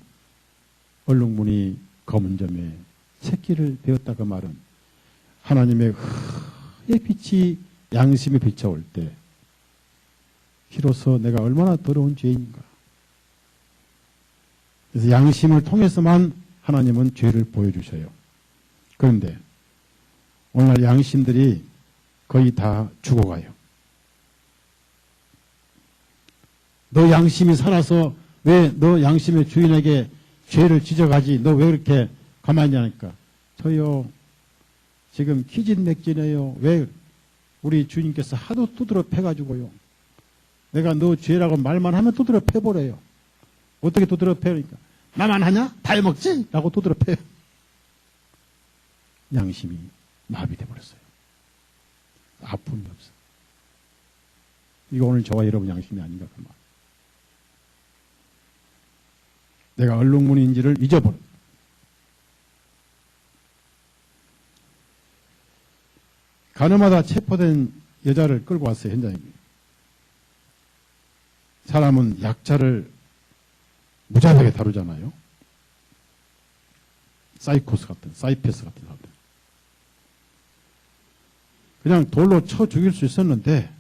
얼룩무늬 검은 점에 새끼를 베었다 그 말은 하나님의 의 빛이 양심에 비춰올 때 비로소 내가 얼마나 더러운 죄인인가. 그래서 양심을 통해서만 하나님은 죄를 보여주셔요. 그런데 오늘날 양심들이 거의 다 죽어가요. 너 양심이 살아서 왜 너 양심의 주인에게 죄를 지적하지? 너 왜 그렇게 가만히 하니까? 저요. 지금 기진맥진해요. 왜? 우리 주님께서 하도 두드러 패가지고요. 내가 너 죄라고 말만 하면 두드러 패버려요. 어떻게 두드러 패니까? 나만 하냐? 다 해먹지? 라고 두드러 패요. 양심이 마비돼 버렸어요. 아픔이 없어. 이거 오늘 저와 여러분 양심이 아닌가 그 말. 내가 얼룩무늬인지를 잊어버려. 가늠하다 체포된 여자를 끌고 왔어요. 현장에. 사람은 약자를 무자비하게 다루잖아요. 사이코스 같은, 사이패스 같은 사람들. 그냥 돌로 쳐 죽일 수 있었는데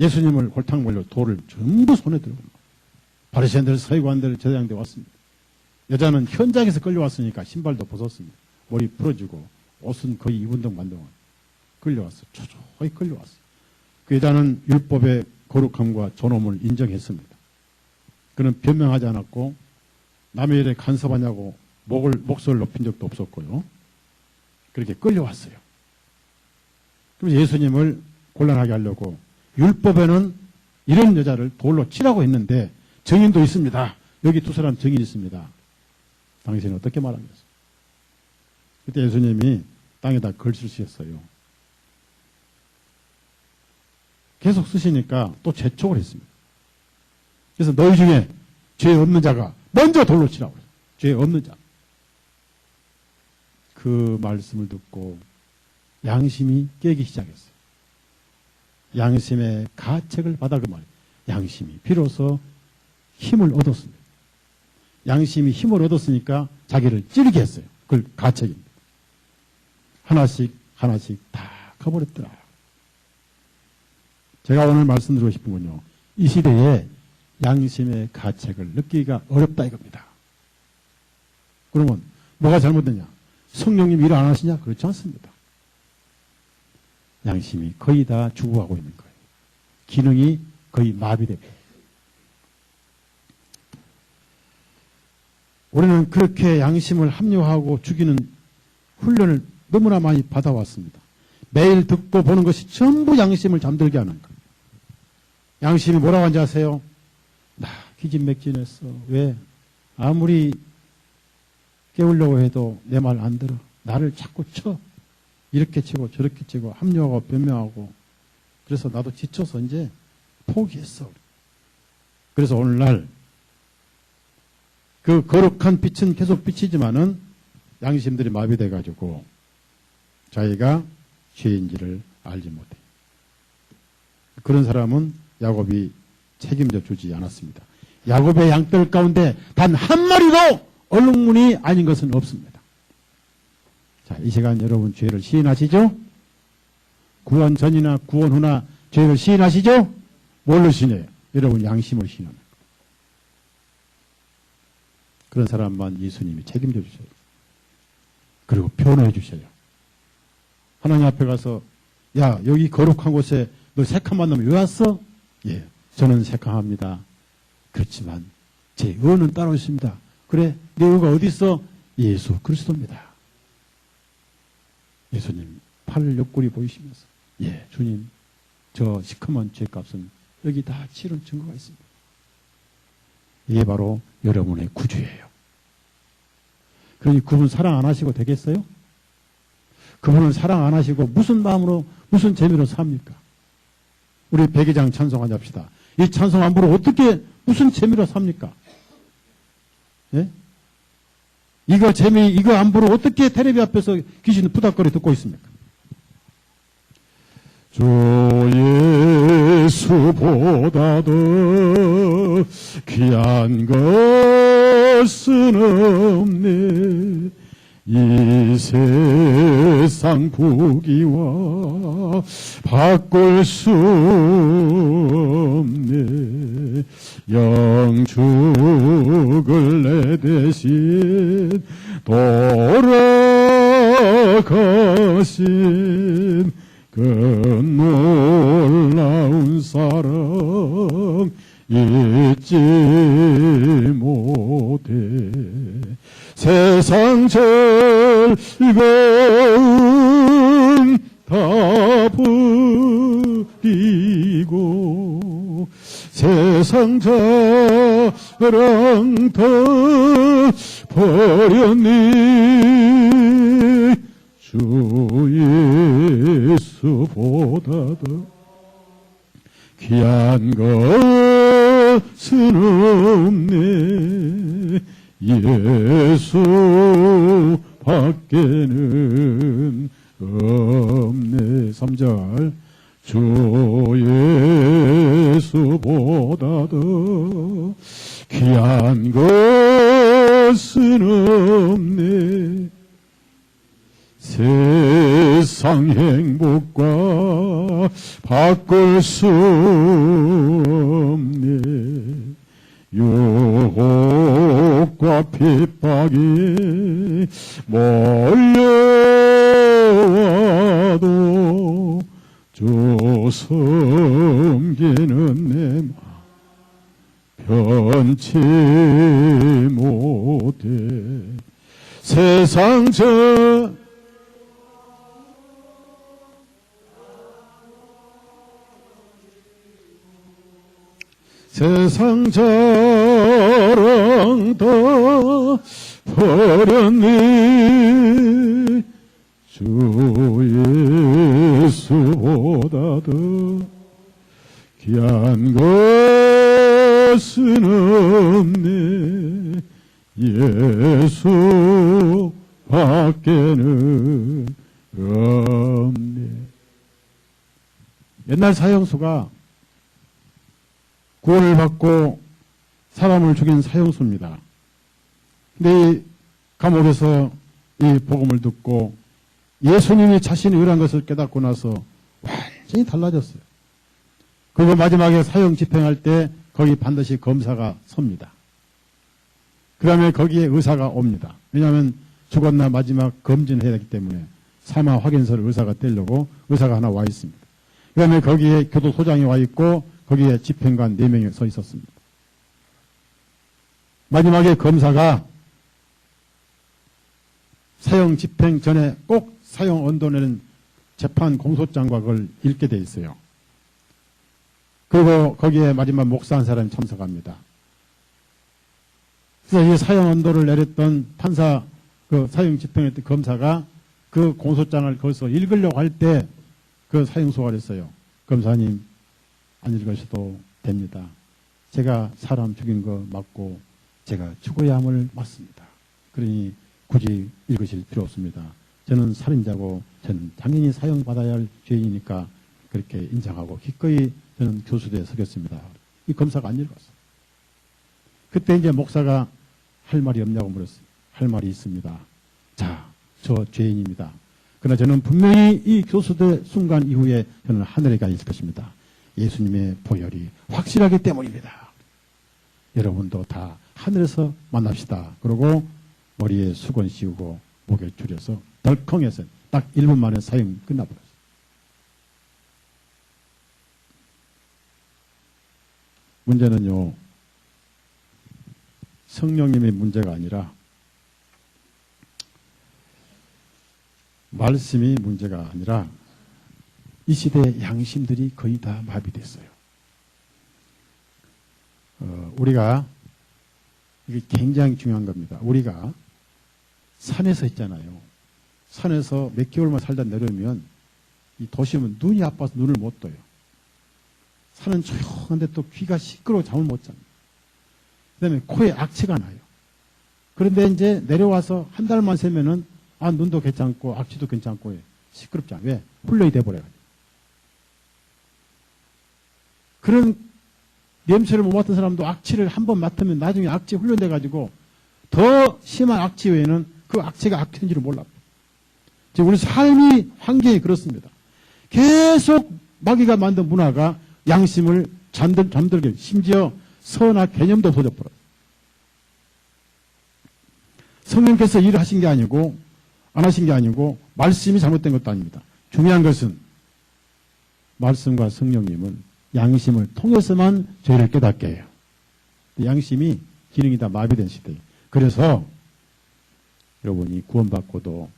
예수님을 홀탕 몰려 돌을 전부 손에 들고 바리새인들, 서기관들, 제사장들 왔습니다. 여자는 현장에서 끌려왔으니까 신발도 벗었습니다. 머리 부러지고 옷은 거의 입은 동 만동 끌려왔어요. 초조하게 끌려왔어요. 그 여자는 율법의 거룩함과 존엄을 인정했습니다. 그는 변명하지 않았고 남의 일에 간섭하냐고 목소리를 높인 적도 없었고요. 그렇게 끌려왔어요. 그래서 예수님을 곤란하게 하려고 율법에는 이런 여자를 돌로 치라고 했는데 증인도 있습니다. 여기 두 사람 증인이 있습니다. 당신은 어떻게 말하겠어요? 그때 예수님이 땅에다 글씨를 쓰셨어요. 계속 쓰시니까 또 재촉을 했습니다. 그래서 너희 중에 죄 없는 자가 먼저 돌로 치라고 그래요. 죄 없는 자. 그 말씀을 듣고 양심이 깨기 시작했어요. 양심의 가책을 받아 그 말이에요. 양심이 비로소 힘을 얻었습니다. 양심이 힘을 얻었으니까 자기를 찌르게 했어요. 그걸 가책입니다. 하나씩 하나씩 다 커버렸더라. 제가 오늘 말씀드리고 싶은 건요, 이 시대에 양심의 가책을 느끼기가 어렵다 이겁니다. 그러면 뭐가 잘못됐냐? 성령님 일 안 하시냐? 그렇지 않습니다. 양심이 거의 다 죽어가고 있는 거예요. 기능이 거의 마비됩니다. 우리는 그렇게 양심을 합리화하고 죽이는 훈련을 너무나 많이 받아왔습니다. 매일 듣고 보는 것이 전부 양심을 잠들게 하는 거예요. 양심이 뭐라고 하는지 아세요? 나 기진맥진했어. 왜? 아무리 깨우려고 해도 내 말 안 들어. 나를 자꾸 쳐. 이렇게 치고 저렇게 치고 합리화하고 변명하고. 그래서 나도 지쳐서 이제 포기했어. 그래서 오늘날 그 거룩한 빛은 계속 비치지만은 양심들이 마비돼가지고 자기가 죄인지를 알지 못해. 그런 사람은 야곱이 책임져 주지 않았습니다. 야곱의 양떼 가운데 단 한 마리도 얼룩무늬 아닌 것은 없습니다. 자, 이 시간 여러분 죄를 시인하시죠? 구원 전이나 구원 후나 죄를 시인하시죠? 뭘로 시인해요? 여러분 양심을 시인하는 거예요. 그런 사람만 예수님이 책임져 주셔요. 그리고 표현해 주셔요. 하나님 앞에 가서 야, 여기 거룩한 곳에 너 색함한 놈이 왜 왔어? 예, 저는 색함합니다. 그렇지만 제 의는 따로 있습니다. 그래, 내 의가 어디 있어? 예수 그리스도입니다. 예수님 팔 옆구리 보이시면서 예, 주님 저 시커먼 죄값은 여기 다 치른 증거가 있습니다. 이게 바로 여러분의 구주예요. 그러니 그분 사랑 안 하시고 되겠어요? 그분은 사랑 안 하시고 무슨 마음으로 무슨 재미로 삽니까? 우리 백의장 찬송하자 합시다. 이 찬송 안 부르고 어떻게 무슨 재미로 삽니까? 예? 이거 안 부르고 어떻게 텔레비 앞에서 귀신 부닥거리 듣고 있습니까? 주 예수보다도 귀한 것은 없네. 이 세상 부귀와 바꿀 수 없네. 영축을 내 대신 돌아가신 그 놀라운 사랑 잊지 못해. 세상 즐거움 다 버리고 세상 자랑 다 버렸니. 주 예수보다도 귀한 것은 없네. 예수 밖에는 없네. 3절 주 예수보다도 귀한 것은 없네. 세상 행복과 바꿀 수 없네. 유혹과 핍박이 몰려와도 주 섬기는 내 마음 변치 못해. 세상 세상 자랑 다 버렸니. 주 예수보다도 귀한 것은 없네. 예수 밖에는 없네. 옛날 사형수가 구원을 받고 사람을 죽인 사형수입니다. 근데 이 감옥에서 이 복음을 듣고 예수님이 자신이 의한 것을 깨닫고 나서 완전히 달라졌어요. 그리고 마지막에 사형 집행할 때 거기 반드시 검사가 섭니다. 그 다음에 거기에 의사가 옵니다. 왜냐하면 죽었나 마지막 검진을 해야 되기 때문에 사망 확인서를 의사가 떼려고 의사가 하나 와 있습니다. 그 다음에 거기에 교도소장이 와 있고 거기에 집행관 4명이 서 있었습니다. 마지막에 검사가 사형 집행 전에 꼭 사형 언도내는 재판 공소장과 그걸 읽게 돼 있어요. 그리고 거기에 마지막 목사 한 사람이 참석합니다. 그래서 이 사형 언도를 내렸던 판사, 그 사형 집행했던 검사가 그 공소장을 거기서 읽으려고 할 때 그 사형수가 그랬어요. 검사님, 안 읽으셔도 됩니다. 제가 사람 죽인 거 맞고 제가 죽어야 함을 맞습니다. 그러니 굳이 읽으실 필요 없습니다. 저는 살인자고 저는 당연히 사형받아야 할 죄인이니까 그렇게 인정하고 기꺼이 저는 교수대에 서겠습니다. 이 검사가 안 읽었어. 그때 이제 목사가 할 말이 없냐고 물었어요. 할 말이 있습니다. 자, 저 죄인입니다. 그러나 저는 분명히 이 교수대 순간 이후에 저는 하늘에 가 있을 것입니다. 예수님의 보혈이 확실하기 때문입니다. 여러분도 다 하늘에서 만납시다. 그러고 머리에 수건 씌우고 목에 줄여서 덜컹해서 딱 1분 만에 사형 끝나버렸어요. 문제는요, 성령님의 문제가 아니라 말씀이 문제가 아니라 이 시대의 양심들이 거의 다 마비됐어요. 우리가 이게 굉장히 중요한 겁니다. 우리가 산에서 있잖아요. 산에서 몇 개월만 살다 내려오면 이 도시면 눈이 아파서 눈을 못 떠요. 산은 조용한데 또 귀가 시끄러워 잠을 못 잡니다. 그 다음에 코에 악취가 나요. 그런데 이제 내려와서 한 달만 새면은 눈도 괜찮고 악취도 괜찮고 시끄럽지 않아요. 왜? 훈련이 돼버려요. 그런 냄새를 못 맡은 사람도 악취를 한번 맡으면 나중에 악취 훈련돼가지고 더 심한 악취 외에는 그 악취가 악취인지를 몰라요. 지금 우리 삶이 환경이 그렇습니다. 계속 마귀가 만든 문화가 양심을 잠들게, 심지어 선악 개념도 없어져버려요. 성령께서 일을 하신 게 아니고 안 하신 게 아니고 말씀이 잘못된 것도 아닙니다. 중요한 것은 말씀과 성령님은 양심을 통해서만 죄를 깨닫게 해요. 양심이 기능이 다 마비된 시대예요. 그래서 여러분이 구원받고도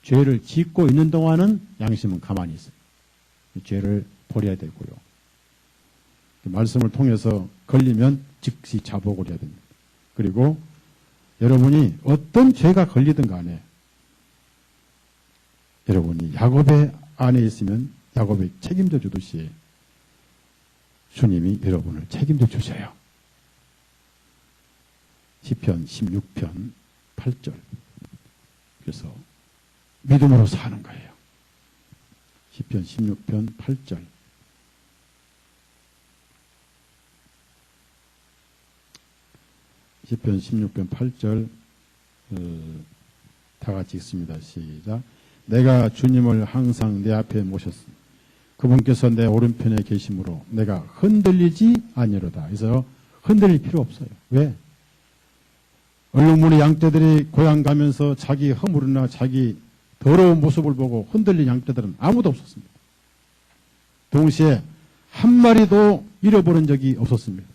죄를 짓고 있는 동안은 양심은 가만히 있어요. 죄를 버려야 되고요. 말씀을 통해서 걸리면 즉시 자복을 해야 됩니다. 그리고 여러분이 어떤 죄가 걸리든 간에 여러분이 야곱의 안에 있으면 야곱이 책임져 주듯이 주님이 여러분을 책임져 주셔요. 시편 16편 8절. 그래서 믿음으로 사는 거예요. 시편 16편 8절. 시편 16편 8절 다 같이 읽습니다. 시작. 내가 주님을 항상 내 앞에 모셨습니다. 그분께서 내 오른편에 계심으로 내가 흔들리지 아니로다. 그래서 흔들릴 필요 없어요. 왜? 얼룩무늬 양떼들이 고향 가면서 자기 허물이나 자기 더러운 모습을 보고 흔들린 양떼들은 아무도 없었습니다. 동시에 한 마리도 잃어버린 적이 없었습니다.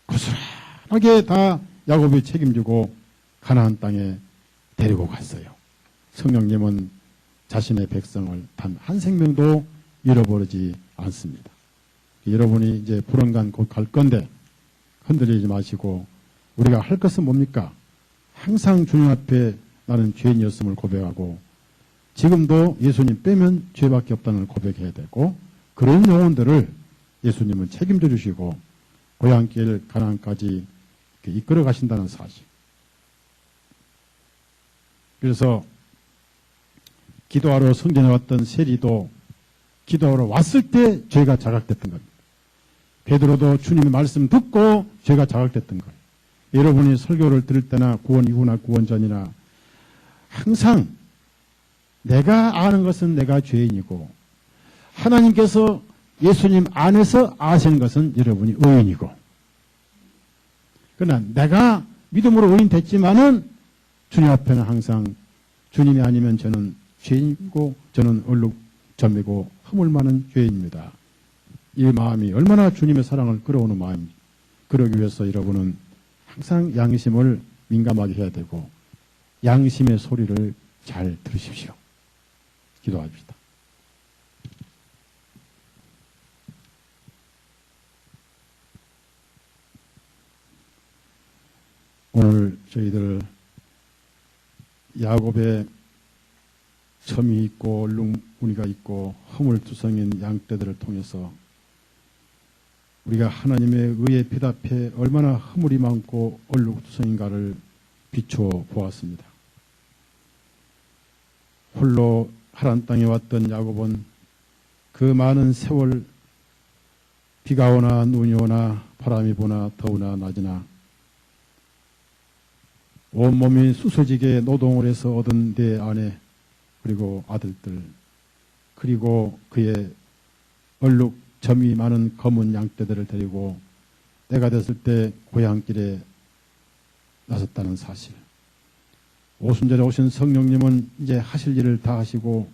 고스란하게 다 야곱이 책임지고 가나안 땅에 데리고 갔어요. 성령님은 자신의 백성을 단 한 생명도 잃어버리지 않습니다. 여러분이 이제 불언간 곧 갈 건데 흔들리지 마시고 우리가 할 것은 뭡니까? 항상 주님 앞에 나는 죄인이었음을 고백하고 지금도 예수님 빼면 죄밖에 없다는 걸 고백해야 되고 그런 영혼들을 예수님은 책임져 주시고 고향길 가나안까지 이끌어 가신다는 사실. 그래서 기도하러 성전에 왔던 세리도 기도하러 왔을 때 죄가 자각됐던 겁니다. 베드로도 주님의 말씀 듣고 죄가 자각됐던 거예요. 여러분이 설교를 들을 때나 구원 이후나 구원 전이나 항상 내가 아는 것은 내가 죄인이고 하나님께서 예수님 안에서 아시는 것은 여러분이 의인이고, 그러나 내가 믿음으로 의인 됐지만은 주님 앞에는 항상 주님이 아니면 저는 죄인이고 저는 얼룩점이고 허물 많은 죄인입니다. 이 마음이 얼마나 주님의 사랑을 끌어오는 마음입니다. 그러기 위해서 여러분은 항상 양심을 민감하게 해야 되고 양심의 소리를 잘 들으십시오. 기도합시다. 오늘 저희들 야곱의 점이 있고 얼룩무늬가 있고 허물투성인 양떼들을 통해서 우리가 하나님의 의에 피답해 얼마나 허물이 많고 얼룩투성인가를 비춰보았습니다. 홀로 하란 땅에 왔던 야곱은 그 많은 세월 비가 오나 눈이 오나 바람이 부나 더우나 낮이나 온몸이 수서지게 노동을 해서 얻은 내 아내 그리고 아들들 그리고 그의 얼룩점이 많은 검은 양떼들을 데리고 때가 됐을 때 고향길에 나섰다는 사실, 오순절에 오신 성령님은 이제 하실 일을 다 하시고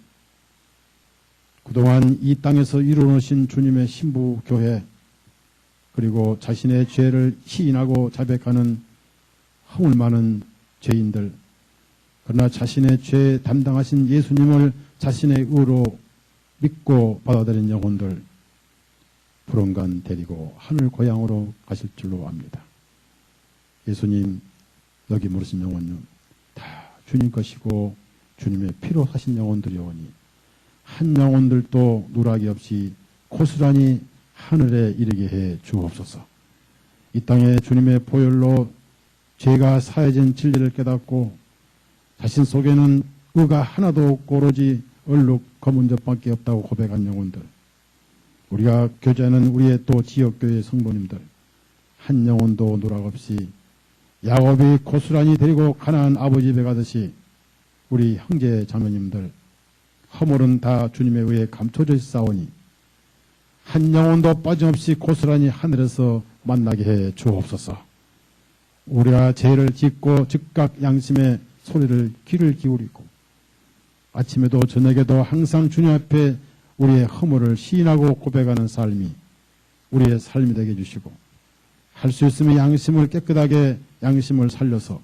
그동안 이 땅에서 이루어놓으신 주님의 신부교회 그리고 자신의 죄를 시인하고 자백하는 허물 많은 죄인들, 그러나 자신의 죄 담당하신 예수님을 자신의 의로 믿고 받아들인 영혼들 불원간 데리고 하늘 고향으로 가실 줄로 압니다. 예수님 여기 모르신 영혼은 다 주님 것이고 주님의 피로 사신 영혼들이오니 한 영혼들도 누락이 없이 고스란히 하늘에 이르게 해 주옵소서. 이 땅에 주님의 보혈로 죄가 사해진 진리를 깨닫고 자신 속에는 의가 하나도 없고 오로지 얼룩 검은 젖밖에 없다고 고백한 영혼들, 우리가 교제하는 우리의 또 지역교회 성도님들 한 영혼도 누락 없이 야곱이 고스란히 데리고 가나안 아버지 집에 가듯이 우리 형제 자매님들 허물은 다 주님에 의해 감춰져 있사오니 한 영혼도 빠짐없이 고스란히 하늘에서 만나게 해 주옵소서. 우리가 죄를 짓고 즉각 양심의 소리를 귀를 기울이고 아침에도 저녁에도 항상 주님 앞에 우리의 허물을 시인하고 고백하는 삶이 우리의 삶이 되게 해주시고, 할 수 있으면 양심을 깨끗하게 양심을 살려서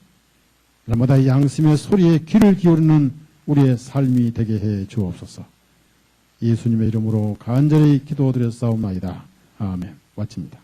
날마다 양심의 소리에 귀를 기울이는 우리의 삶이 되게 해 주옵소서. 예수님의 이름으로 간절히 기도드렸사옵나이다. 아멘. 마칩니다.